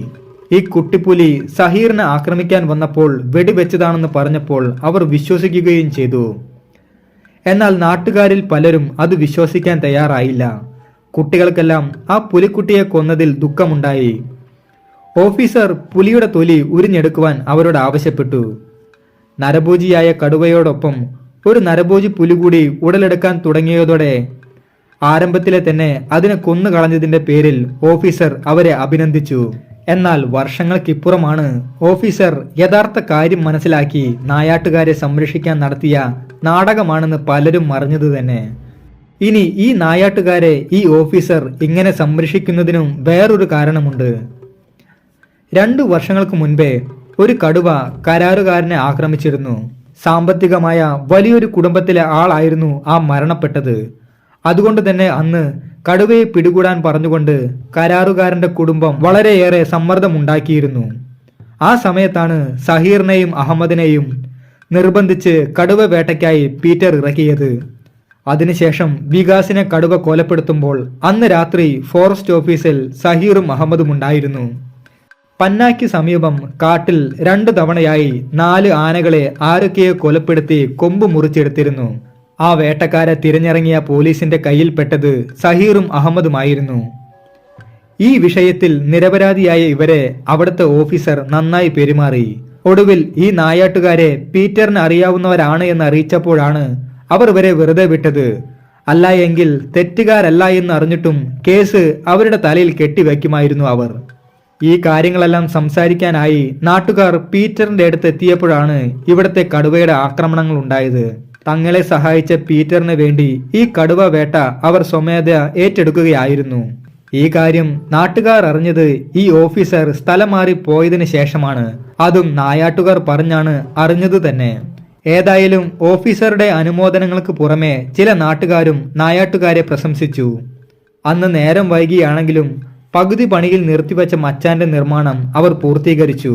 ഈ കുട്ടിപ്പുലി സഹീറിനെ ആക്രമിക്കാൻ വന്നപ്പോൾ വെടിവെച്ചതാണെന്ന് പറഞ്ഞപ്പോൾ അവർ വിശ്വസിക്കുകയും ചെയ്തു. എന്നാൽ നാട്ടുകാരിൽ പലരും അത് വിശ്വസിക്കാൻ തയ്യാറായില്ല. കുട്ടികൾക്കെല്ലാം ആ പുലിക്കുട്ടിയെ കൊന്നതിൽ ദുഃഖമുണ്ടായി. ഓഫീസർ പുലിയുടെ തൊലി ഉരിഞ്ഞെടുക്കുവാൻ അവരോട് ആവശ്യപ്പെട്ടു. നരഭോജിയായ കടുവയോടൊപ്പം ഒരു നരഭോജി പുലി കൂടി ഉടലെടുക്കാൻ തുടങ്ങിയതോടെ ആരംഭത്തിലെ തന്നെ അതിനെ കൊന്നുകളഞ്ഞതിന്റെ പേരിൽ ഓഫീസർ അവരെ അഭിനന്ദിച്ചു. എന്നാൽ വർഷങ്ങൾക്കിപ്പുറമാണ് ഓഫീസർ യഥാർത്ഥ കാര്യം മനസ്സിലാക്കി നായാട്ടുകാരെ സംരക്ഷിക്കാൻ നടത്തിയ നാടകമാണെന്ന് പലരും അറിഞ്ഞത് തന്നെ. ഇനി ഈ നായാട്ടുകാരെ ഈ ഓഫീസർ ഇങ്ങനെ സംരക്ഷിക്കുന്നതിനും വേറൊരു കാരണമുണ്ട്. 2 വർഷങ്ങൾക്ക് മുൻപേ ഒരു കടുവ കരാറുകാരനെ ആക്രമിച്ചിരുന്നു. സാമ്പത്തികമായ വലിയൊരു കുടുംബത്തിലെ ആളായിരുന്നു ആ മരണപ്പെട്ടത്. അതുകൊണ്ട് തന്നെ അന്ന് കടുവയെ പിടികൂടാൻ പറഞ്ഞുകൊണ്ട് കരാറുകാരന്റെ കുടുംബം വളരെയേറെ സമ്മർദ്ദമുണ്ടാക്കിയിരുന്നു. ആ സമയത്താണ് സഹീറിനെയും അഹമ്മദിനെയും നിർബന്ധിച്ച് കടുവ വേട്ടയ്ക്കായി പീറ്റർ ഇറക്കിയത്. അതിനുശേഷം വികാസിനെ കടുവ കൊലപ്പെടുത്തുമ്പോൾ അന്ന് രാത്രി ഫോറസ്റ്റ് ഓഫീസിൽ സഹീറും അഹമ്മദും ഉണ്ടായിരുന്നു. പന്നായ്ക്ക് സമീപം കാട്ടിൽ 2 തവണയായി 4 ആനകളെ ആരൊക്കെയോ കൊലപ്പെടുത്തി കൊമ്പ് മുറിച്ചെടുത്തിരുന്നു. ആ വേട്ടക്കാരെ തിരഞ്ഞിറങ്ങിയ പോലീസിന്റെ കയ്യിൽപ്പെട്ടത് സഹീറും അഹമ്മദുമായിരുന്നു. ഈ വിഷയത്തിൽ നിരപരാധിയായ ഇവരെ അവിടുത്തെ ഓഫീസർ നന്നായി പെരുമാറി. ഒടുവിൽ ഈ നായാട്ടുകാരെ പീറ്ററിന് അറിയാവുന്നവരാണ് എന്ന് അറിയിച്ചപ്പോഴാണ് അവർ ഇവരെ വെറുതെ വിട്ടത്. അല്ല എങ്കിൽ തെറ്റുകാരല്ല എന്ന് അറിഞ്ഞിട്ടും കേസ് അവരുടെ തലയിൽ കെട്ടിവെക്കുമായിരുന്നു അവർ. ഈ കാര്യങ്ങളെല്ലാം സംസാരിക്കാനായി നാട്ടുകാർ പീറ്ററിന്റെ അടുത്ത് എത്തിയപ്പോഴാണ് ഇവിടുത്തെ കടുവയുടെ ആക്രമണങ്ങൾ ഉണ്ടായത്. തങ്ങളെ സഹായിച്ച പീറ്ററിന് വേണ്ടി ഈ കടുവ വേട്ട അവർ സ്വമേധയാ ഏറ്റെടുക്കുകയായിരുന്നു. ഈ കാര്യം നാട്ടുകാർ അറിഞ്ഞത് ഈ ഓഫീസർ സ്ഥലം മാറി പോയതിനു ശേഷമാണ്. അതും നായാട്ടുകാർ പറഞ്ഞാണ് അറിഞ്ഞത് തന്നെ. ഏതായാലും ഓഫീസറുടെ അനുമോദനങ്ങൾക്ക് പുറമെ ചില നാട്ടുകാരും നായാട്ടുകാരെ പ്രശംസിച്ചു. അന്ന് നേരം വൈകിയാണെങ്കിലും പകുതി പണിയിൽ നിർത്തിവെച്ച മച്ചാന്റെ നിർമ്മാണം അവർ പൂർത്തീകരിച്ചു.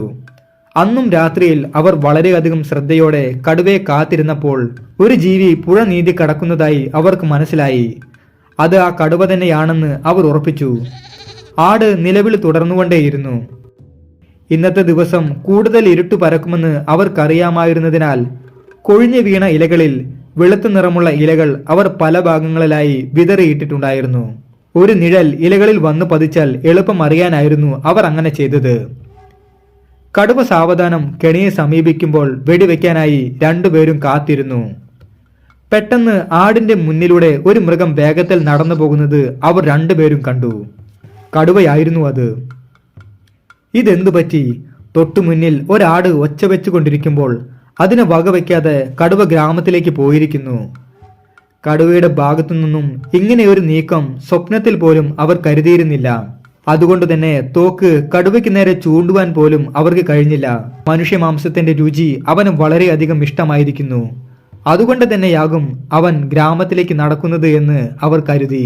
അന്നും രാത്രിയിൽ അവർ വളരെയധികം ശ്രദ്ധയോടെ കടുവയെ കാത്തിരുന്നപ്പോൾ ഒരു ജീവി പുഴ നീന്തി കടക്കുന്നതായി അവർക്ക് മനസ്സിലായി. അത് ആ കടുവ തന്നെയാണെന്ന് അവർ ഉറപ്പിച്ചു. ആട് നിലവിളി തുടർന്നുകൊണ്ടേയിരുന്നു. ഇന്നത്തെ ദിവസം കൂടുതൽ ഇരുട്ടു പരക്കുമെന്ന് അവർക്കറിയാമായിരുന്നതിനാൽ കൊഴിഞ്ഞു വീണ ഇലകളിൽ വെളുത്ത നിറമുള്ള ഇലകൾ അവർ പല ഭാഗങ്ങളിലായി വിതറിയിട്ടിട്ടുണ്ടായിരുന്നു. ഒരു നിഴൽ ഇലകളിൽ വന്നു പതിച്ചാൽ എളുപ്പം അറിയാനായിരുന്നു അവർ അങ്ങനെ ചെയ്തത്. കടുവ സാവധാനം കെണിയെ സമീപിക്കുമ്പോൾ വെടിവെക്കാനായി 2 പേരും കാത്തിരുന്നു. പെട്ടെന്ന് ആടിന്റെ മുന്നിലൂടെ ഒരു മൃഗം വേഗത്തിൽ നടന്നു പോകുന്നത് അവർ 2 പേരും കണ്ടു. കടുവയായിരുന്നു അത്. ഇതെന്തു പറ്റി? തൊട്ടുമുന്നിൽ ഒരാട് ഒച്ച വെച്ചുകൊണ്ടിരിക്കുമ്പോൾ അതിനെ വകവയ്ക്കാതെ കടുവ ഗ്രാമത്തിലേക്ക് പോയിരിക്കുന്നു. കടുവയുടെ ഭാഗത്തു നിന്നും ഇങ്ങനെ ഒരു നീക്കം സ്വപ്നത്തിൽ പോലും അവർ കരുതിയിരുന്നില്ല. അതുകൊണ്ട് തന്നെ തോക്ക് കടുവയ്ക്ക് നേരെ ചൂണ്ടുവാൻ പോലും അവർക്ക് കഴിഞ്ഞില്ല. മനുഷ്യമാംസത്തിന്റെ രുചി അവന് വളരെയധികം ഇഷ്ടമായിരിക്കുന്നു. അതുകൊണ്ട് തന്നെയാകും അവൻ ഗ്രാമത്തിലേക്ക് നടക്കുന്നത് എന്ന് അവർ കരുതി.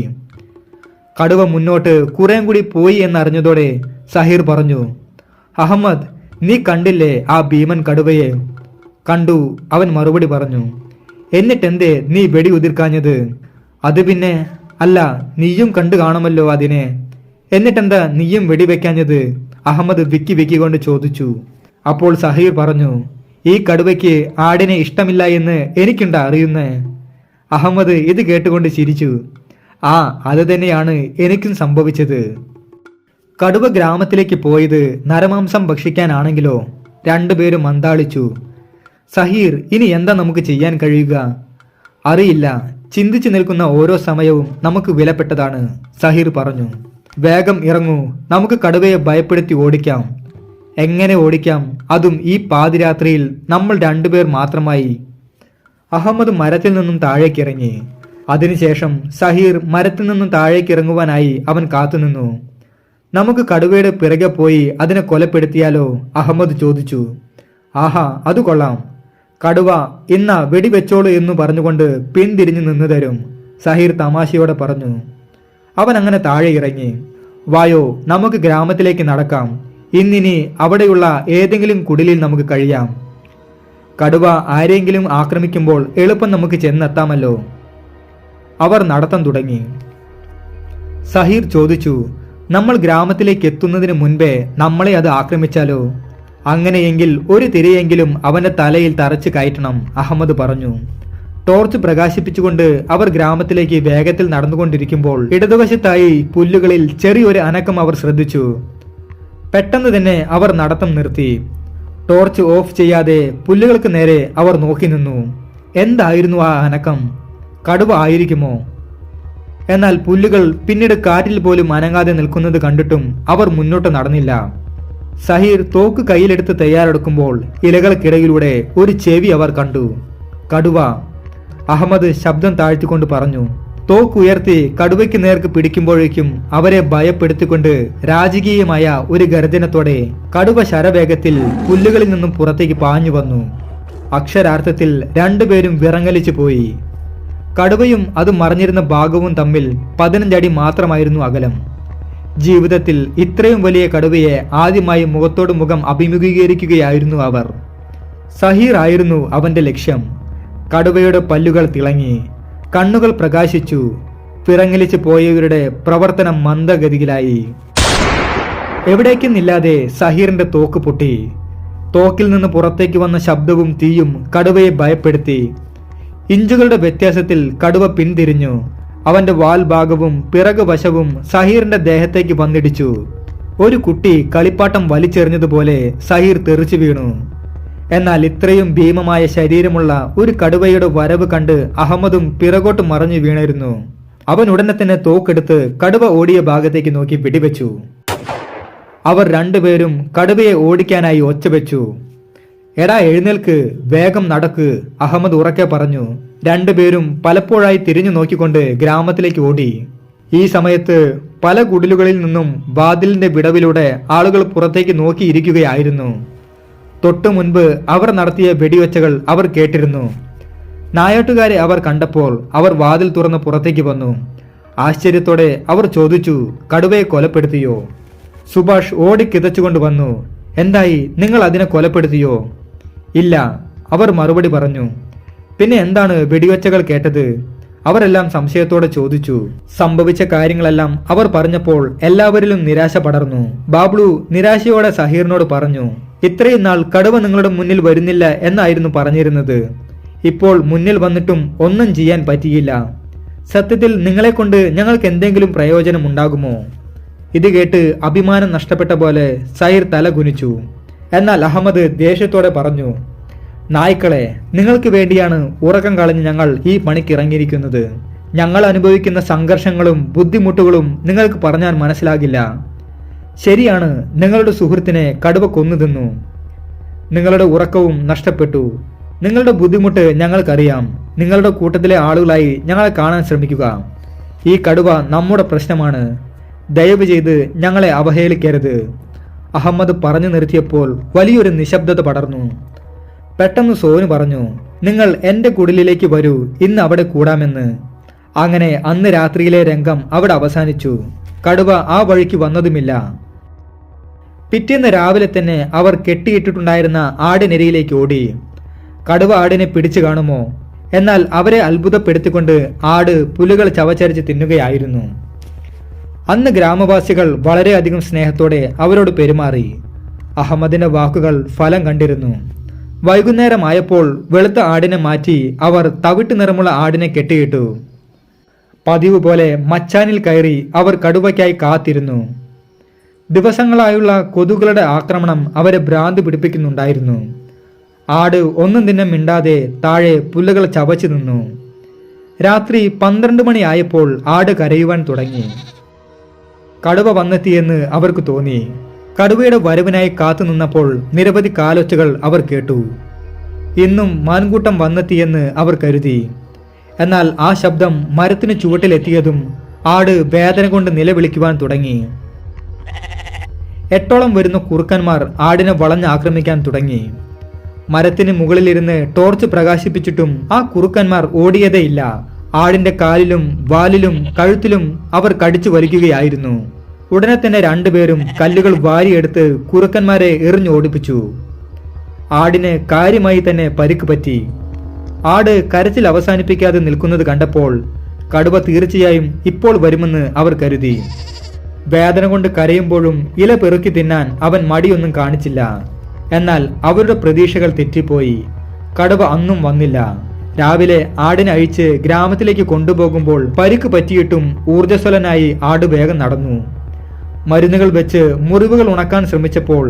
കടുവ മുന്നോട്ട് കുറേം കൂടി പോയി എന്നറിഞ്ഞതോടെ സഹീർ പറഞ്ഞു, അഹമ്മദ്, നീ കണ്ടില്ലേ ആ ഭീമൻ കടുവയെ? കണ്ടു, അവൻ മറുപടി പറഞ്ഞു. എന്നിട്ടെന്തേ നീ വെടി ഉതിർക്കാഞ്ഞത്? അത് പിന്നെ, അല്ല, നീയും കണ്ടു കാണുമല്ലോ അതിനെ, എന്നിട്ടെന്താ നീയും വെടിവെക്കാഞ്ഞത്? അഹമ്മദ് വിക്കി വിക്കിക്കൊണ്ട് ചോദിച്ചു. അപ്പോൾ സഹീർ പറഞ്ഞു, ഈ കടുവയ്ക്ക് ആടിനെ ഇഷ്ടമില്ല എന്ന് എനിക്കുണ്ട് അറിയുന്നേ. അഹമ്മദ് ഇത് കേട്ടുകൊണ്ട് ചിരിച്ചു. ആ, അത് തന്നെയാണ് എനിക്കും സംഭവിച്ചത്. കടുവ ഗ്രാമത്തിലേക്ക് പോയത് നരമാംസം ഭക്ഷിക്കാനാണെങ്കിലോ? 2 പേരും മന്താളിച്ചു. സഹീർ, ഇനി എന്താ നമുക്ക് ചെയ്യാൻ കഴിയുക? അറിയില്ല, ചിന്തിച്ചു നിൽക്കുന്ന ഓരോ സമയവും നമുക്ക് വിലപ്പെട്ടതാണ്, സഹീർ പറഞ്ഞു. വേഗം ഇറങ്ങൂ, നമുക്ക് കടുവയെ ഭയപ്പെടുത്തി ഓടിക്കാം. എങ്ങനെ ഓടിക്കാം? അതും ഈ പാതിരാത്രിയിൽ നമ്മൾ 2 പേർ മാത്രമായി. അഹമ്മദ് മരത്തിൽ നിന്നും താഴേക്കിറങ്ങി. അതിനുശേഷം സഹീർ മരത്തിൽ നിന്നും താഴേക്കിറങ്ങുവാനായി അവൻ കാത്തുനിന്നു. നമുക്ക് കടുവയുടെ പിറകെ പോയി അതിനെ കൊലപ്പെടുത്തിയാലോ? അഹമ്മദ് ചോദിച്ചു. ആഹാ, അത് കൊള്ളാം. കടുവ ഇന്ന വെടിവെച്ചോളൂ എന്നു പറഞ്ഞുകൊണ്ട് പിന്തിരിഞ്ഞു നിന്നു തരും, സഹീർ തമാശയോടെ പറഞ്ഞു. അവൻ അങ്ങനെ താഴെ ഇറങ്ങി. വായോ, നമുക്ക് ഗ്രാമത്തിലേക്ക് നടക്കാം. ഇന്നിനി അവിടെയുള്ള ഏതെങ്കിലും കുടിലിൽ നമുക്ക് കഴിയാം. കടുവ ആരെങ്കിലും ആക്രമിക്കുമ്പോൾ എളുപ്പം നമുക്ക് ചെന്നെത്താമല്ലോ. അവർ നടത്തം തുടങ്ങി. സഹീർ ചോദിച്ചു, നമ്മൾ ഗ്രാമത്തിലേക്ക് എത്തുന്നതിന് മുൻപേ നമ്മളെ അത് ആക്രമിച്ചാലോ? അങ്ങനെയെങ്കിൽ ഒരു തിരയെങ്കിലും അവന്റെ തലയിൽ തറച്ചു കയറ്റണം, അഹമ്മദ് പറഞ്ഞു. ടോർച്ച് പ്രകാശിപ്പിച്ചുകൊണ്ട് അവർ ഗ്രാമത്തിലേക്ക് വേഗത്തിൽ നടന്നുകൊണ്ടിരിക്കുമ്പോൾ ഇടതുവശത്തായി പുല്ലുകളിൽ ചെറിയൊരു അനക്കം അവർ ശ്രദ്ധിച്ചു. പെട്ടെന്ന് തന്നെ അവർ നടത്തം നിർത്തി. ടോർച്ച് ഓഫ് ചെയ്യാതെ പുല്ലുകൾക്ക് നേരെ അവർ നോക്കി നിന്നു. എന്തായിരുന്നു ആ അനക്കം? കടുവ ആയിരിക്കുമോ? എന്നാൽ പുല്ലുകൾ പിന്നീട് കാറ്റിൽ പോലും അനങ്ങാതെ നിൽക്കുന്നത് കണ്ടിട്ടും അവർ മുന്നോട്ട് നടന്നില്ല. സഹീർ തോക്ക് കയ്യിലെടുത്ത് തയ്യാറെടുക്കുമ്പോൾ ഇലകൾക്കിടയിലൂടെ ഒരു ചെവി അവർ കണ്ടു. കടുവ. അഹമ്മദ് ശബ്ദം താഴ്ത്തിക്കൊണ്ട് പറഞ്ഞു. തോക്കുയർത്തി കടുവയ്ക്ക് നേർക്ക് പിടിക്കുമ്പോഴേക്കും അവരെ ഭയപ്പെടുത്തിക്കൊണ്ട് രാജകീയമായ ഒരു ഗർജനത്തോടെ കടുവ ശരവേഗത്തിൽ പുല്ലുകളിൽ നിന്നും പുറത്തേക്ക് പാഞ്ഞു വന്നു. അക്ഷരാർത്ഥത്തിൽ 2 പേരും വിറങ്ങലിച്ചു പോയി. കടുവയും അത് മറിഞ്ഞിരുന്ന ഭാഗവും തമ്മിൽ 15 അടി മാത്രമായിരുന്നു അകലം. ജീവിതത്തിൽ ഇത്രയും വലിയ കടുവയെ ആദ്യമായി മുഖത്തോട് മുഖം അഭിമുഖീകരിക്കുകയായിരുന്നു അവർ. സഹീർ ആയിരുന്നു അവന്റെ ലക്ഷ്യം. കടുവയുടെ പല്ലുകൾ തിളങ്ങി, കണ്ണുകൾ പ്രകാശിച്ചു. പിറങ്ങലിച്ച് പോയവരുടെ പ്രവർത്തനം മന്ദഗതിയിലായി. എവിടേക്കെന്നില്ലാതെ സഹീറിന്റെ തോക്ക് പൊട്ടി. തോക്കിൽ നിന്ന് പുറത്തേക്ക് വന്ന ശബ്ദവും തീയും കടുവയെ ഭയപ്പെടുത്തി. ഇഞ്ചുകളുടെ വ്യത്യാസത്തിൽ കടുവ പിന്തിരിഞ്ഞു. അവന്റെ വാൽ ഭാഗവും പിറകു വശവും സഹീറിന്റെ ദേഹത്തേക്ക് വന്നിടിച്ചു. ഒരു കുട്ടി കളിപ്പാട്ടം വലിച്ചെറിഞ്ഞതുപോലെ സഹീർ തെറിച്ചു വീണു. എന്നാൽ ഇത്രയും ഭീമമായ ശരീരമുള്ള ഒരു കടുവയുടെ വരവ് കണ്ട് അഹമ്മദും പിറകോട്ട് മറഞ്ഞു വീണിരുന്നു. അവൻ ഉടനെ തന്നെ തോക്കെടുത്ത് കടുവ ഓടിയ ഭാഗത്തേക്ക് നോക്കി വെടിവെച്ചു. അവർ രണ്ടുപേരും കടുവയെ ഓടിക്കാനായി ഒച്ചവെച്ചു. എടാ എഴുന്നേൽക്ക്, വേഗം നടക്ക്, അഹമ്മദ് ഉറക്കെ പറഞ്ഞു. രണ്ടുപേരും പലപ്പോഴായി തിരിഞ്ഞു നോക്കിക്കൊണ്ട് ഗ്രാമത്തിലേക്ക് ഓടി. ഈ സമയത്ത് പല കുടിലുകളിൽ നിന്നും വാതിലിന്റെ വിടവിലൂടെ ആളുകൾ പുറത്തേക്ക് നോക്കിയിരിക്കുകയായിരുന്നു. തൊട്ടു മുൻപ് അവർ നടത്തിയ വെടിവെച്ചകൾ അവർ കേട്ടിരുന്നു. നായാട്ടുകാരെ അവർ കണ്ടപ്പോൾ അവർ വാതിൽ തുറന്ന് പുറത്തേക്ക് വന്നു. ആശ്ചര്യത്തോടെ അവർ ചോദിച്ചു, കടുവയെ കൊലപ്പെടുത്തിയോ? സുഭാഷ് ഓടിക്കിതച്ചുകൊണ്ട് വന്നു. എന്തായി, നിങ്ങൾ അതിനെ കൊലപ്പെടുത്തിയോ? ഇല്ല, അവർ മറുപടി പറഞ്ഞു. പിന്നെ എന്താണ് വെടിവെച്ചകൾ കേട്ടത്? അവരെല്ലാം സംശയത്തോടെ ചോദിച്ചു. സംഭവിച്ച കാര്യങ്ങളെല്ലാം അവർ പറഞ്ഞപ്പോൾ എല്ലാവരിലും നിരാശ പടർന്നു. ബാബ്ലു നിരാശയോടെ സഹീറിനോട് പറഞ്ഞു, ഇത്രയും നാൾ കടുവ നിങ്ങളുടെ മുന്നിൽ വരുന്നില്ല എന്നായിരുന്നു പറഞ്ഞിരുന്നത്. ഇപ്പോൾ മുന്നിൽ വന്നിട്ടും ഒന്നും ചെയ്യാൻ പറ്റിയില്ല. സത്യത്തിൽ നിങ്ങളെ കൊണ്ട് ഞങ്ങൾക്ക് എന്തെങ്കിലും പ്രയോജനം ഉണ്ടാകുമോ? ഇത് കേട്ട് അഭിമാനം നഷ്ടപ്പെട്ട പോലെ സഹീർ തല കുനിച്ചു. എന്നാൽ അഹമ്മദ് ദേഷ്യത്തോടെ പറഞ്ഞു, നായ്ക്കളെ, നിങ്ങൾക്ക് വേണ്ടിയാണ് ഉറക്കം കളഞ്ഞ് ഞങ്ങൾ ഈ പണിക്ക് ഇറങ്ങിയിരിക്കുന്നത്. ഞങ്ങൾ അനുഭവിക്കുന്ന സംഘർഷങ്ങളും ബുദ്ധിമുട്ടുകളും നിങ്ങൾക്ക് പറഞ്ഞാൽ മനസ്സിലാകില്ല. ശരിയാണ്, നിങ്ങളുടെ സുഹൃത്തിനെ കടുവ കൊന്നു തിന്നു. നിങ്ങളുടെ ഉറക്കവും നഷ്ടപ്പെട്ടു. നിങ്ങളുടെ ബുദ്ധിമുട്ട് ഞങ്ങൾക്കറിയാം. നിങ്ങളുടെ കൂട്ടത്തിലെ ആളുകളായി ഞങ്ങളെ കാണാൻ ശ്രമിക്കുക. ഈ കടുവ നമ്മുടെ പ്രശ്നമാണ്. ദയവ് ചെയ്ത് ഞങ്ങളെ അവഹേളിക്കരുത്. അഹമ്മദ് പറഞ്ഞു നിർത്തിയപ്പോൾ വലിയൊരു നിശബ്ദത പടർന്നു. പെട്ടെന്ന് സോനു പറഞ്ഞു, നിങ്ങൾ എന്റെ കുടിലിലേക്ക് വരൂ, ഇന്ന് അവിടെ കൂടാമെന്ന്. അങ്ങനെ അന്ന് രാത്രിയിലെ രംഗം അവിടെ അവസാനിച്ചു. കടുവ ആ വഴിക്ക് വന്നതുമില്ല. പിറ്റേന്ന് രാവിലെ തന്നെ അവർ കെട്ടിയിട്ടിട്ടുണ്ടായിരുന്ന ആടിനിരയിലേക്ക് ഓടി. കടുവ ആടിനെ പിടിച്ചു കാണുമോ? എന്നാൽ അവരെ അത്ഭുതപ്പെടുത്തിക്കൊണ്ട് ആട് പുലുകൾ ചവച്ചരിച്ച് തിന്നുകയായിരുന്നു. അന്ന് ഗ്രാമവാസികൾ വളരെയധികം സ്നേഹത്തോടെ അവരോട് പെരുമാറി. അഹമ്മദിന്റെ വാക്കുകൾ ഫലം കണ്ടിരുന്നു. വൈകുന്നേരമായപ്പോൾ വെളുത്ത ആടിനെ മാറ്റി അവർ തവിട്ട് നിറമുള്ള ആടിനെ കെട്ടിയിട്ടു. പതിവ് പോലെ മച്ചാനിൽ കയറി അവർ കടുവയ്ക്കായി കാത്തിരുന്നു. ദിവസങ്ങളായുള്ള കൊതുകുകളുടെ ആക്രമണം അവരെ ഭ്രാന്ത് പിടിപ്പിക്കുന്നുണ്ടായിരുന്നു. ആട് ഒന്നും തന്നെ മിണ്ടാതെ താഴെ പുല്ലുകൾ ചവച്ചു നിന്നു. രാത്രി 12 മണിയായപ്പോൾ ആട് കരയുവാൻ തുടങ്ങി. കടുവ വന്നെത്തിയെന്ന് അവർക്ക് തോന്നി. കടുവയുടെ വരവിനായി കാത്തു നിന്നപ്പോൾ നിരവധി കാലൊച്ചകൾ അവർ കേട്ടു. ഇന്നും മാൻകൂട്ടം വന്നെത്തിയെന്ന് അവർ കരുതി. എന്നാൽ ആ ശബ്ദം മരത്തിന് ചുവട്ടിലെത്തിയതും ആട് വേദന കൊണ്ട് നിലവിളിക്കുവാൻ തുടങ്ങി. 8ഓളം വരുന്ന കുറുക്കന്മാർ ആടിനെ വളഞ്ഞ് ആക്രമിക്കാൻ തുടങ്ങി. മരത്തിന് മുകളിലിരുന്ന് ടോർച്ച് പ്രകാശിപ്പിച്ചിട്ടും ആ കുറുക്കന്മാർ ഓടിയതേയില്ല. ആടിന്റെ കാലിലും വാലിലും കഴുത്തിലും അവർ കടിച്ചു വലിക്കുകയായിരുന്നു. ഉടനെ തന്നെ രണ്ടുപേരും കല്ലുകൾ വാരിയെടുത്ത് കുറുക്കന്മാരെ എറിഞ്ഞു ഓടിപ്പിച്ചു. ആടിന് കാര്യമായി തന്നെ പരിക്ക് പറ്റി. ആട് കരച്ചിൽ അവസാനിപ്പിക്കാതെ നിൽക്കുന്നത് കണ്ടപ്പോൾ കടുവ തീർച്ചയായും ഇപ്പോൾ വരുമെന്ന് അവർ കരുതി. വേദന കൊണ്ട് കരയുമ്പോഴും ഇല പെറുക്കി തിന്നാൻ അവൻ മടിയൊന്നും കാണിച്ചില്ല. എന്നാൽ അവരുടെ പ്രതീക്ഷകൾ തെറ്റിപ്പോയി. കടുവ അന്നും വന്നില്ല. രാവിലെ ആടിനെ അഴിച്ച് ഗ്രാമത്തിലേക്ക് കൊണ്ടുപോകുമ്പോൾ പരിക്ക് പറ്റിയിട്ടും ഊർജ്ജസ്വലനായി ആട് വേഗം നടന്നു. മരുന്നുകൾ വെച്ച് മുറിവുകൾ ഉണക്കാൻ ശ്രമിച്ചപ്പോൾ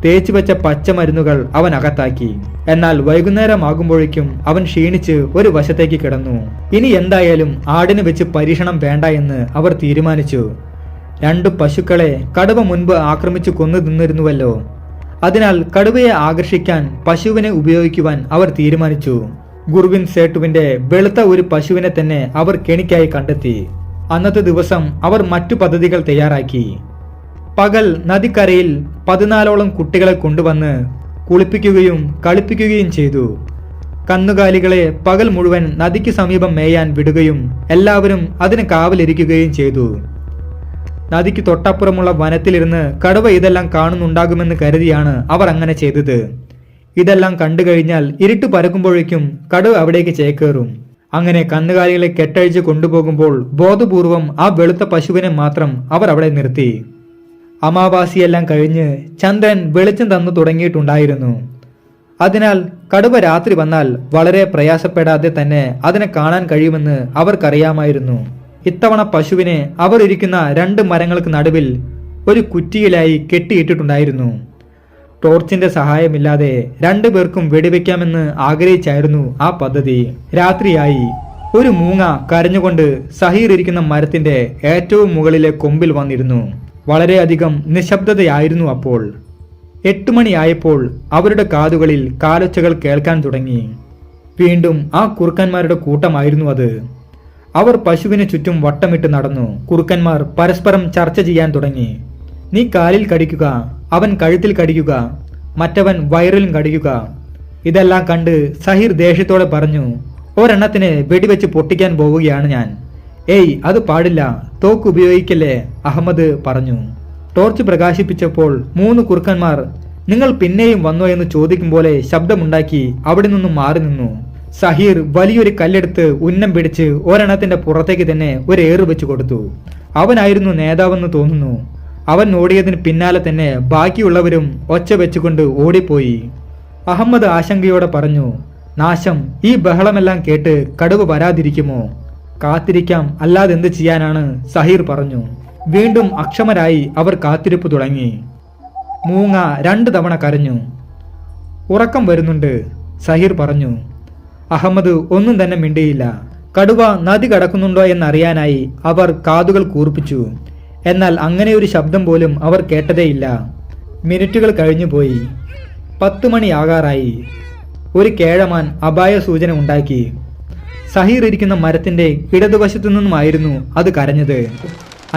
തേച്ചു വെച്ച പച്ചമരുന്നുകൾ അവൻ അകത്താക്കി. എന്നാൽ വൈകുന്നേരമാകുമ്പോഴേക്കും അവൻ ക്ഷീണിച്ച് ഒരു വശത്തേക്ക് കിടന്നു. ഇനി എന്തായാലും ആടിന് വെച്ച് പരീക്ഷണം വേണ്ട എന്ന് അവർ തീരുമാനിച്ചു. 2 പശുക്കളെ കടുവ മുൻപ് ആക്രമിച്ചു കൊന്നു തിന്നിരുന്നുവല്ലോ. അതിനാൽ കടുവയെ ആകർഷിക്കാൻ പശുവിനെ ഉപയോഗിക്കുവാൻ അവർ തീരുമാനിച്ചു. ഗുർവിൻ സേട്ടുവിന്റെ വെളുത്ത ഒരു പശുവിനെ തന്നെ അവർ കെണിക്കായി കണ്ടെത്തി. അന്നത്തെ ദിവസം അവർ മറ്റു പദ്ധതികൾ തയ്യാറാക്കി. പകൽ നദിക്കരയിൽ 14ഓളം കുട്ടികളെ കൊണ്ടുവന്ന് കുളിപ്പിക്കുകയും കളിപ്പിക്കുകയും ചെയ്തു. കന്നുകാലികളെ പകൽ മുഴുവൻ നദിക്ക് സമീപം മേയാൻ വിടുകയും എല്ലാവരും അതിന് കാവലിരിക്കുകയും ചെയ്തു. നദിക്ക് തൊട്ടപ്പുറമുള്ള വനത്തിലിരുന്ന് കടുവ ഇതെല്ലാം കാണുന്നുണ്ടാകുമെന്ന് കരുതിയാണ് അവർ അങ്ങനെ ചെയ്തത്. ഇതെല്ലാം കണ്ടു കഴിഞ്ഞാൽ ഇരുട്ട് പരക്കുമ്പോഴേക്കും കടുവ അവിടേക്ക് ചേക്കേറും. അങ്ങനെ കന്നുകാലികളെ കെട്ടഴിച്ച് കൊണ്ടുപോകുമ്പോൾ ബോധപൂർവം ആ വെളുത്ത പശുവിനെ മാത്രം അവർ അവിടെ നിർത്തി. അമാവാസിയെല്ലാം കഴിഞ്ഞ് ചന്ദ്രൻ വെളിച്ചം തന്നു തുടങ്ങിയിട്ടുണ്ടായിരുന്നു. അതിനാൽ കടുവ രാത്രി വന്നാൽ വളരെ പ്രയാസപ്പെടാതെ തന്നെ അതിനെ കാണാൻ കഴിയുമെന്ന് അവർക്കറിയാമായിരുന്നു. ഇത്തവണ പശുവിനെ അവർ ഇരിക്കുന്ന 2 മരങ്ങൾക്ക് നടുവിൽ ഒരു കുറ്റിയിലായി കെട്ടിയിട്ടിട്ടുണ്ടായിരുന്നു. ടോർച്ചിന്റെ സഹായമില്ലാതെ 2 പേർക്കും വെടിവെക്കാമെന്ന് ആഗ്രഹിച്ചായിരുന്നു ആ പദ്ധതി. രാത്രിയായി. ഒരു മൂങ്ങ കരഞ്ഞുകൊണ്ട് സഹീർ ഇരിക്കുന്ന മരത്തിന്റെ ഏറ്റവും മുകളിലെ കൊമ്പിൽ വന്നിരുന്നു. വളരെയധികം നിശബ്ദതയായിരുന്നു അപ്പോൾ. 8 മണിയായപ്പോൾ അവരുടെ കാതുകളിൽ കാലൊച്ചകൾ കേൾക്കാൻ തുടങ്ങി. വീണ്ടും ആ കുറുക്കന്മാരുടെ കൂട്ടമായിരുന്നു അത്. അവർ പശുവിന് ചുറ്റും വട്ടമിട്ട് നടന്നു. കുറുക്കന്മാർ പരസ്പരം ചർച്ച ചെയ്യാൻ തുടങ്ങി. നീ കാലിൽ കടിക്കുക, അവൻ കഴുത്തിൽ കടിക്കുക, മറ്റവൻ വയറിലും കടിക്കുക. ഇതെല്ലാം കണ്ട് സഹീർ ദേഷ്യത്തോടെ പറഞ്ഞു, ഒരെണ്ണത്തിന് വെടിവെച്ച് പൊട്ടിക്കാൻ പോവുകയാണ് ഞാൻ. ഏയ്, അത് പാടില്ല, തോക്ക് ഉപയോഗിക്കല്ലേ, അഹമ്മദ് പറഞ്ഞു. ടോർച്ച് പ്രകാശിപ്പിച്ചപ്പോൾ 3 കുറുക്കന്മാർ നിങ്ങൾ പിന്നെയും വന്നോ എന്ന് ചോദിക്കും പോലെ ശബ്ദമുണ്ടാക്കി അവിടെ നിന്നും മാറി നിന്നു. സഹീർ വലിയൊരു കല്ലെടുത്ത് ഉന്നം പിടിച്ച് ഒരെണ്ണത്തിന്റെ പുറത്തേക്ക് തന്നെ ഒരു ഏറ് വെച്ച് കൊടുത്തു. അവനായിരുന്നു നേതാവെന്ന് തോന്നുന്നു. അവൻ ഓടിയതിന് പിന്നാലെ തന്നെ ബാക്കിയുള്ളവരും ഒച്ച വെച്ചുകൊണ്ട് ഓടിപ്പോയി. അഹമ്മദ് ആശങ്കയോടെ പറഞ്ഞു, നാശം, ഈ ബഹളമെല്ലാം കേട്ട് കടുവ വരാതിരിക്കുമോ? കാത്തിരിക്കാം, അല്ലാതെന്ത് ചെയ്യാനാണ്, സഹീർ പറഞ്ഞു. വീണ്ടും അക്ഷമരായി അവർ കാത്തിരിപ്പ് തുടങ്ങി. മൂങ്ങ 2 തവണ കരഞ്ഞു. ഉറക്കം വരുന്നുണ്ട്, സഹീർ പറഞ്ഞു. അഹമ്മദ് ഒന്നും തന്നെ മിണ്ടിയില്ല. കടുവ നദി കടക്കുന്നുണ്ടോ എന്നറിയാനായി അവർ കാതുകൾ കൂർപ്പിച്ചു. എന്നാൽ അങ്ങനെ ഒരു ശബ്ദം പോലും അവർ കേട്ടതേയില്ല. മിനിറ്റുകൾ കഴിഞ്ഞുപോയി. 10 മണിയാകാറായി. ഒരു കേഴമാൻ അപായ സൂചന ഉണ്ടാക്കി. സഹീർ ഇരിക്കുന്ന മരത്തിന്റെ ഇടതുവശത്തു നിന്നുമായിരുന്നു അത് കരഞ്ഞത്.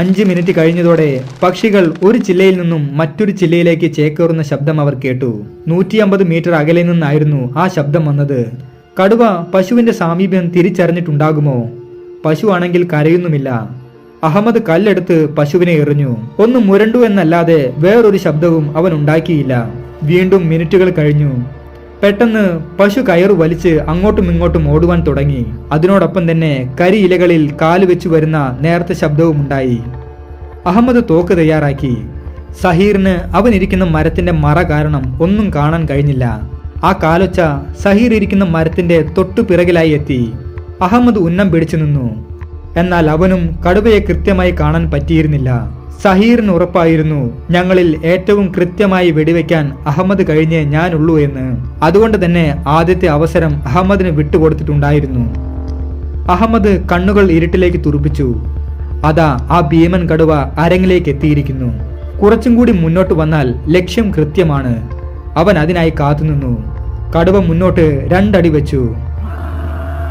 5 മിനിറ്റ് കഴിഞ്ഞതോടെ പക്ഷികൾ ഒരു ചില്ലയിൽ നിന്നും മറ്റൊരു ചില്ലയിലേക്ക് ചേക്കേറുന്ന ശബ്ദം അവർ കേട്ടു. 150 മീറ്റർ അകലെ നിന്നായിരുന്നു ആ ശബ്ദം വന്നത്. കടുവ പശുവിന്റെ സാമീപ്യം തിരിച്ചറിഞ്ഞിട്ടുണ്ടാകുമോ? പശുവാണെങ്കിൽ കരയുന്നുമില്ല. അഹമ്മദ് കല്ലെടുത്ത് പശുവിനെ എറിഞ്ഞു. ഒന്ന് മുരണ്ടു എന്നല്ലാതെ വേറൊരു ശബ്ദവും അവൻ ഉണ്ടാക്കിയില്ല. വീണ്ടും മിനിറ്റുകൾ കഴിഞ്ഞു. പെട്ടെന്ന് പശു കയറു വലിച്ച് അങ്ങോട്ടും ഇങ്ങോട്ടും ഓടുവാൻ തുടങ്ങി. അതിനോടൊപ്പം തന്നെ കരിയിലകളിൽ കാലുവെച്ചു വരുന്ന നേർത്ത ശബ്ദവും ഉണ്ടായി. അഹമ്മദ് തോക്ക് തയ്യാറാക്കി. സഹീറിന് അവൻ ഇരിക്കുന്ന മരത്തിന്റെ മറ കാരണം ഒന്നും കാണാൻ കഴിഞ്ഞില്ല. ആ കാലൊച്ച സഹീർ ഇരിക്കുന്ന മരത്തിന്റെ തൊട്ടു പിറകിലായി എത്തി. അഹമ്മദ് ഉന്നം പിടിച്ചു നിന്നു. എന്നാൽ അവനും കടുവയെ കൃത്യമായി കാണാൻ പറ്റിയിരുന്നില്ല. സഹീറിന് ഉറപ്പായിരുന്നു ഞങ്ങളിൽ ഏറ്റവും കൃത്യമായി വെടിവെക്കാൻ അഹമ്മദ് കഴിഞ്ഞേ ഞാനുള്ളൂ എന്ന്. അതുകൊണ്ട് തന്നെ ആദ്യത്തെ അവസരം അഹമ്മദിന് വിട്ടുകൊടുത്തിട്ടുണ്ടായിരുന്നു. അഹമ്മദ് കണ്ണുകൾ ഇരുട്ടിലേക്ക് തുറപ്പിച്ചു. അതാ ആ ഭീമൻ കടുവ അരങ്ങിലേക്ക് എത്തിയിരിക്കുന്നു. കുറച്ചും കൂടി മുന്നോട്ട് വന്നാൽ ലക്ഷ്യം കൃത്യമാണ്. അവൻ അതിനായി കാത്തുനിന്നു. കടുവ മുന്നോട്ട് 2 അടി വെച്ചു.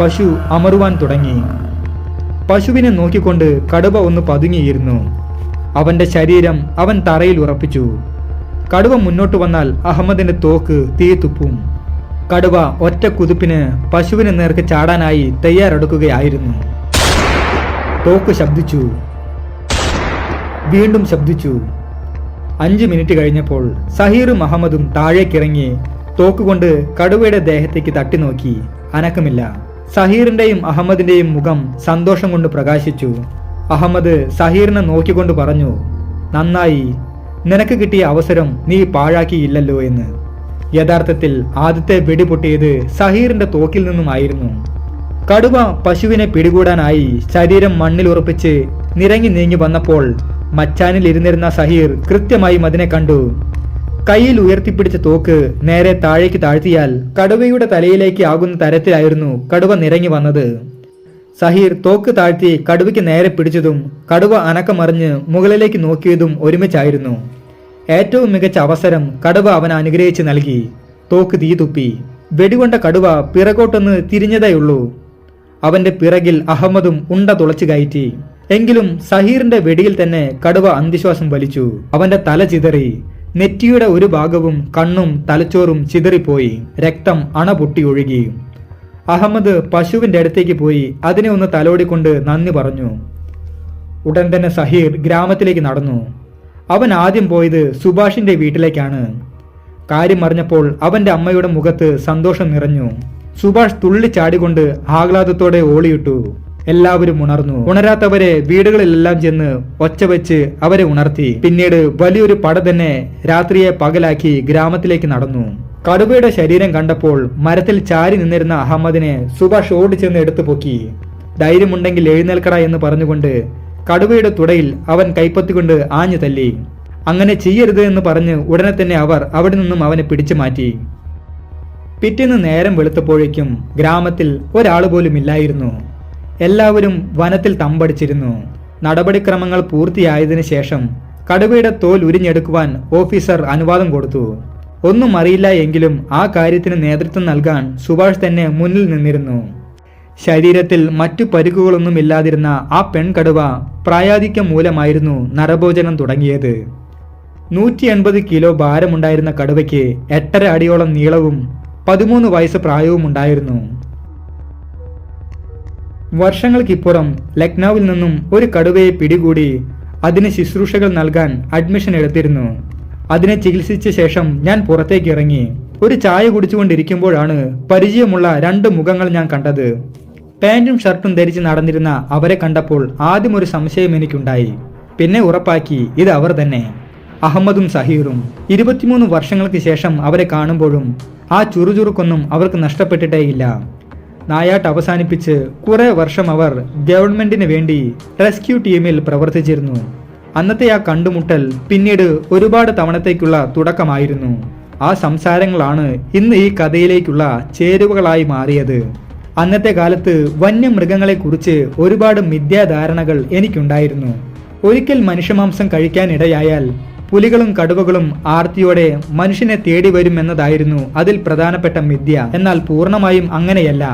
പശു അമറുവാൻ തുടങ്ങി. പശുവിനെ നോക്കിക്കൊണ്ട് കടുവ ഒന്ന് പതുങ്ങിയിരുന്നു. അവന്റെ ശരീരം അവൻ തറയിൽ ഉറപ്പിച്ചു. കടുവ മുന്നോട്ട് വന്നാൽ അഹമ്മദിന്റെ തോക്ക് തീ തുപ്പും. കടുവ ഒറ്റ കുതിപ്പിന് പശുവിന് നേർക്ക് ചാടാനായി തയ്യാറെടുക്കുകയായിരുന്നു. തോക്ക് ശബ്ദിച്ചു. വീണ്ടും ശബ്ദിച്ചു. 5 മിനിറ്റ് കഴിഞ്ഞപ്പോൾ സഹീറും അഹമ്മദും താഴേക്കിറങ്ങി തോക്കുകൊണ്ട് കടുവയുടെ ദേഹത്തേക്ക് തട്ടി നോക്കി. അനക്കമില്ല. സഹീറിന്റെയും അഹമ്മദിന്റെയും മുഖം സന്തോഷം കൊണ്ട് പ്രകാശിച്ചു. അഹമ്മദ് സഹീറിനെ നോക്കിക്കൊണ്ട് പറഞ്ഞു, നന്നായി, നിനക്ക് കിട്ടിയ അവസരം നീ പാഴാക്കിയില്ലല്ലോ എന്ന്. യഥാർത്ഥത്തിൽ ആദ്യത്തെ വെടിപൊട്ടിയത് സഹീറിന്റെ തോക്കിൽ നിന്നുമായിരുന്നു. കടുവ പശുവിനെ പിടികൂടാനായി ശരീരം മണ്ണിൽ ഉറപ്പിച്ച് നിരങ്ങി നീങ്ങി വന്നപ്പോൾ മച്ചാനിൽ ഇരുന്നിരുന്ന സഹീർ കൃത്യമായും അതിനെ കണ്ടു. കയ്യിൽ ഉയർത്തിപ്പിടിച്ച തോക്ക് നേരെ താഴേക്ക് താഴ്ത്തിയാൽ കടുവയുടെ തലയിലേക്ക് ആകുന്ന തരത്തിലായിരുന്നു കടുവ നിരങ്ങി വന്നത്. സഹീർ തോക്ക് താഴ്ത്തി കടുവയ്ക്ക് നേരെ പിടിച്ചതും കടുവ അനക്കമറിഞ്ഞ് മുകളിലേക്ക് നോക്കിയതും ഒരുമിച്ചായിരുന്നു. ഏറ്റവും മികച്ച അവസരം കടുവ അവന് അനുഗ്രഹിച്ച് നൽകി. തോക്ക് തീ തുപ്പി. വെടികൊണ്ട കടുവ പിറകോട്ടൊന്ന് തിരിഞ്ഞതേയുള്ളൂ. അവന്റെ പിറകിൽ അഹമ്മദും ഉണ്ട തുളച്ചു കയറ്റി. എങ്കിലും സഹീറിന്റെ വെടിയിൽ തന്നെ കടുവ അന്ത്യശ്വാസം വലിച്ചു. അവന്റെ തല ചിതറി. നെറ്റിയുടെ ഒരു ഭാഗവും കണ്ണും തലച്ചോറും ചിതറിപ്പോയി. രക്തം അണ പൊട്ടി ഒഴുകി. അഹമ്മദ് പശുവിന്റെ അടുത്തേക്ക് പോയി അതിനെ ഒന്ന് തലോടിക്കൊണ്ട് നന്ദി പറഞ്ഞു. ഉടൻ തന്നെ സഹീർ ഗ്രാമത്തിലേക്ക് നടന്നു. അവൻ ആദ്യം പോയത് സുഭാഷിന്റെ വീട്ടിലേക്കാണ്. കാര്യം അറിഞ്ഞപ്പോൾ അവന്റെ അമ്മയുടെ മുഖത്ത് സന്തോഷം നിറഞ്ഞു. സുഭാഷ് തുള്ളിച്ചാടിക്കൊണ്ട് ആഹ്ലാദത്തോടെ ഓളിയിട്ടു. എല്ലാവരും ഉണർന്നു. ഉണരാത്തവരെ വീടുകളിലെല്ലാം ചെന്ന് ഒച്ച വെച്ച് അവരെ ഉണർത്തി. പിന്നീട് വലിയൊരു പട തന്നെ രാത്രിയെ പകലാക്കി ഗ്രാമത്തിലേക്ക് നടന്നു. കടുവയുടെ ശരീരം കണ്ടപ്പോൾ മരത്തിൽ ചാരി നിന്നിരുന്ന അഹമ്മദിനെ സുഭാഷ് ഓടിച്ചെന്ന് എടുത്തു പൊക്കി. ധൈര്യമുണ്ടെങ്കിൽ എഴുന്നേൽക്കട എന്ന് പറഞ്ഞുകൊണ്ട് കടുവയുടെ തുടയിൽ അവൻ കൈപ്പത്തിക്കൊണ്ട് ആഞ്ഞു തല്ലി. അങ്ങനെ ചെയ്യരുത് എന്ന് പറഞ്ഞ് ഉടനെ തന്നെ അവർ അവിടെ നിന്നും അവനെ പിടിച്ചു മാറ്റി. പിറ്റേന്ന് നേരം വെളുത്തപ്പോഴേക്കും ഗ്രാമത്തിൽ ഒരാൾ പോലും ഇല്ലായിരുന്നു. എല്ലാവരും വനത്തിൽ തമ്പടിച്ചിരുന്നു. നടപടിക്രമങ്ങൾ പൂർത്തിയായതിനു ശേഷം കടുവയുടെ തോൽ ഉരിഞ്ഞെടുക്കുവാൻ ഓഫീസർ അനുവാദം കൊടുത്തു. ഒന്നും അറിയില്ല എങ്കിലും ആ കാര്യത്തിന് നേതൃത്വം നൽകാൻ സുഭാഷ് തന്നെ മുന്നിൽ നിന്നിരുന്നു. ശരീരത്തിൽ മറ്റു പരിക്കുകളൊന്നും ഇല്ലാതിരുന്ന ആ പെൺകടുവ പ്രായാധിക്യം മൂലമായിരുന്നു നരഭോജനം തുടങ്ങിയത്. 180 കിലോ ഭാരമുണ്ടായിരുന്ന കടുവയ്ക്ക് 8.5 അടിയോളം നീളവും 13 വയസ്സ് പ്രായവും ഉണ്ടായിരുന്നു. വർഷങ്ങൾക്കിപ്പുറം ലക്നൌവിൽ നിന്നും ഒരു കടുവയെ പിടികൂടി അതിന് ശുശ്രൂഷകൾ നൽകാൻ അഡ്മിഷൻ എടുത്തിരുന്നു. അതിനെ ചികിത്സിച്ച ശേഷം ഞാൻ പുറത്തേക്ക് ഇറങ്ങി. ഒരു ചായ കുടിച്ചുകൊണ്ടിരിക്കുമ്പോഴാണ് പരിചയമുള്ള 2 മുഖങ്ങൾ ഞാൻ കണ്ടത്. പാന്റും ഷർട്ടും ധരിച്ച് നടന്നിരുന്ന അവരെ കണ്ടപ്പോൾ ആദ്യം ഒരു സംശയം എനിക്കുണ്ടായി. പിന്നെ ഉറപ്പാക്കി ഇത് അവർ തന്നെ, അഹമ്മദും സഹീറും. 23 വർഷങ്ങൾക്ക് ശേഷം അവരെ കാണുമ്പോഴും ആ ചുറുചുറുക്കൊന്നും അവർക്ക് നഷ്ടപ്പെട്ടിട്ടേയില്ല. നായാട്ട് അവസാനിപ്പിച്ച് കുറെ വർഷം അവർ ഗവൺമെന്റിന് വേണ്ടി റെസ്ക്യൂ ടീമിൽ പ്രവർത്തിച്ചിരുന്നു. അന്നത്തെ ആ കണ്ടുമുട്ടൽ പിന്നീട് ഒരുപാട് തവണത്തേക്കുള്ള തുടക്കമായിരുന്നു. ആ സംസാരങ്ങളാണ് ഇന്ന് ഈ കഥയിലേക്കുള്ള ചേരുവകളായി മാറിയത്. അന്നത്തെ കാലത്ത് വന്യമൃഗങ്ങളെക്കുറിച്ച് ഒരുപാട് മിഥ്യാധാരണകൾ എനിക്കുണ്ടായിരുന്നു. ഒരിക്കൽ മനുഷ്യമാംസം കഴിക്കാനിടയായാൽ പുലികളും കടുവകളും ആർത്തിയോടെ മനുഷ്യനെ തേടി വരുമെന്നതായിരുന്നു അതിൽ പ്രധാനപ്പെട്ട മിഥ്യ. എന്നാൽ പൂർണ്ണമായും അങ്ങനെയല്ല.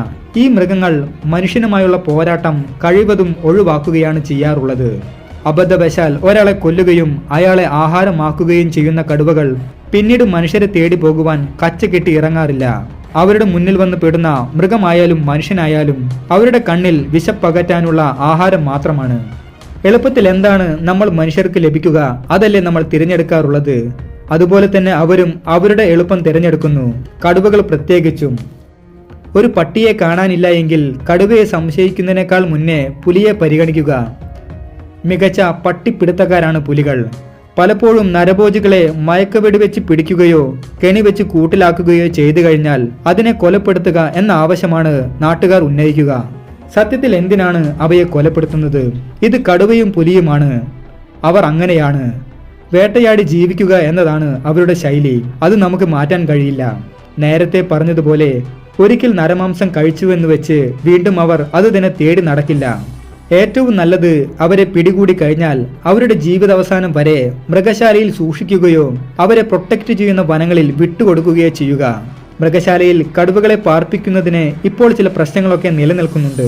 ഈ മൃഗങ്ങൾ മനുഷ്യനുമായുള്ള പോരാട്ടം കഴിവതും ഒഴിവാക്കുകയാണ് ചെയ്യാറുള്ളത്. അബദ്ധവശാൽ ഒരാളെ കൊല്ലുകയും അയാളെ ആഹാരമാക്കുകയും ചെയ്യുന്ന കടുവകൾ പിന്നീട് മനുഷ്യരെ തേടി പോകുവാൻ കച്ചകെട്ടി ഇറങ്ങാറില്ല. അവരുടെ മുന്നിൽ വന്ന് പെടുന്ന മൃഗമായാലും മനുഷ്യനായാലും അവരുടെ കണ്ണിൽ വിശപ്പകറ്റാനുള്ള ആഹാരം മാത്രമാണ്. എളുപ്പത്തിൽ എന്താണ് നമ്മൾ മനുഷ്യർക്ക് ലഭിക്കുക, അതല്ലേ നമ്മൾ തിരഞ്ഞെടുക്കാറുള്ളത്. അതുപോലെ തന്നെ അവരും അവരുടെ എളുപ്പം തിരഞ്ഞെടുക്കുന്നു, കടുവകൾ പ്രത്യേകിച്ചും. ഒരു പട്ടിയെ കാണാനില്ല എങ്കിൽ കടുവയെ സംശയിക്കുന്നതിനേക്കാൾ മുന്നേ പുലിയെ പരിഗണിക്കുക. മികച്ച പട്ടിപ്പിടുത്തക്കാരാണ് പുലികൾ. പലപ്പോഴും നരഭോജികളെ മയക്കവെടിവെച്ച് പിടിക്കുകയോ കെണിവെച്ച് കൂട്ടിലാക്കുകയോ ചെയ്തു കഴിഞ്ഞാൽ അതിനെ കൊലപ്പെടുത്തുക എന്ന ആവശ്യമാണ് നാട്ടുകാർ ഉന്നയിക്കുക. സത്യത്തിൽ എന്തിനാണ് അവയെ കൊലപ്പെടുത്തുന്നത്? ഇത് കടുവയും പുലിയുമാണ്. അവർ അങ്ങനെയാണ്. വേട്ടയാടി ജീവിക്കുക എന്നതാണ് അവരുടെ ശൈലി. അത് നമുക്ക് മാറ്റാൻ കഴിയില്ല. നേരത്തെ പറഞ്ഞതുപോലെ ഒരിക്കൽ നരമാംസം കഴിച്ചുവെന്ന് വെച്ച് വീണ്ടും അവർ അത് തന്നെ തേടി നടക്കില്ല. ഏറ്റവും നല്ലത് അവരെ പിടികൂടി കഴിഞ്ഞാൽ അവരുടെ ജീവിതാവസാനം വരെ മൃഗശാലയിൽ സൂക്ഷിക്കുകയോ അവരെ പ്രൊട്ടക്റ്റ് ചെയ്യുന്ന വനങ്ങളിൽ വിട്ടുകൊടുക്കുകയോ ചെയ്യുക. മൃഗശാലയിൽ കടുവകളെ പാർപ്പിക്കുന്നതിന് ഇപ്പോൾ ചില പ്രശ്നങ്ങളൊക്കെ നിലനിൽക്കുന്നുണ്ട്.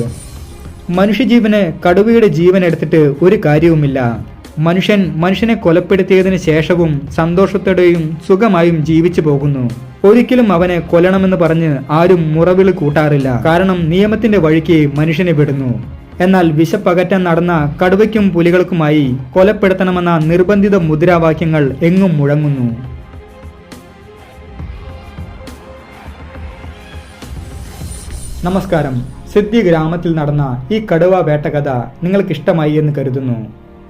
മനുഷ്യജീവന് കടുവയുടെ ജീവൻ എടുത്തിട്ട് ഒരു കാര്യവുമില്ല. മനുഷ്യനെ കൊലപ്പെടുത്തിയതിനു ശേഷവും സന്തോഷത്തോടെയും സുഖമായും ജീവിച്ചു പോകുന്നു. ഒരിക്കലും അവനെ കൊല്ലണമെന്ന് പറഞ്ഞ് ആരും മുറവിളി കൂട്ടാറില്ല. കാരണം നിയമത്തിന്റെ വഴിക്ക് മനുഷ്യനെ വിടുന്നു. എന്നാൽ വിശപ്പകറ്റാൻ നടന്ന കടുവയ്ക്കും പുലികൾക്കുമായി കൊലപ്പെടുത്തണമെന്ന നിർബന്ധിത മുദ്രാവാക്യങ്ങൾ എങ്ങും മുഴങ്ങുന്നു. നമസ്കാരം. സിദ്ധി ഗ്രാമത്തിൽ നടന്ന ഈ കടുവ വേട്ട കഥ നിങ്ങൾക്ക് ഇഷ്ടമായി എന്ന് കരുതുന്നു.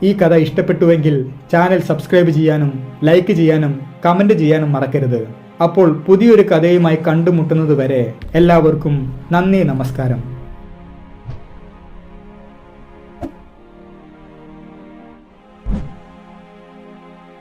ഈ കഥ ഇഷ്ടപ്പെട്ടുവെങ്കിൽ ചാനൽ സബ്സ്ക്രൈബ് ചെയ്യാനും ലൈക്ക് ചെയ്യാനും കമന്റ് ചെയ്യാനും മറക്കരുത്. അപ്പോൾ പുതിയൊരു കഥയുമായി കണ്ടുമുട്ടുന്നത് വരെ എല്ലാവർക്കും നന്ദി, നമസ്കാരം.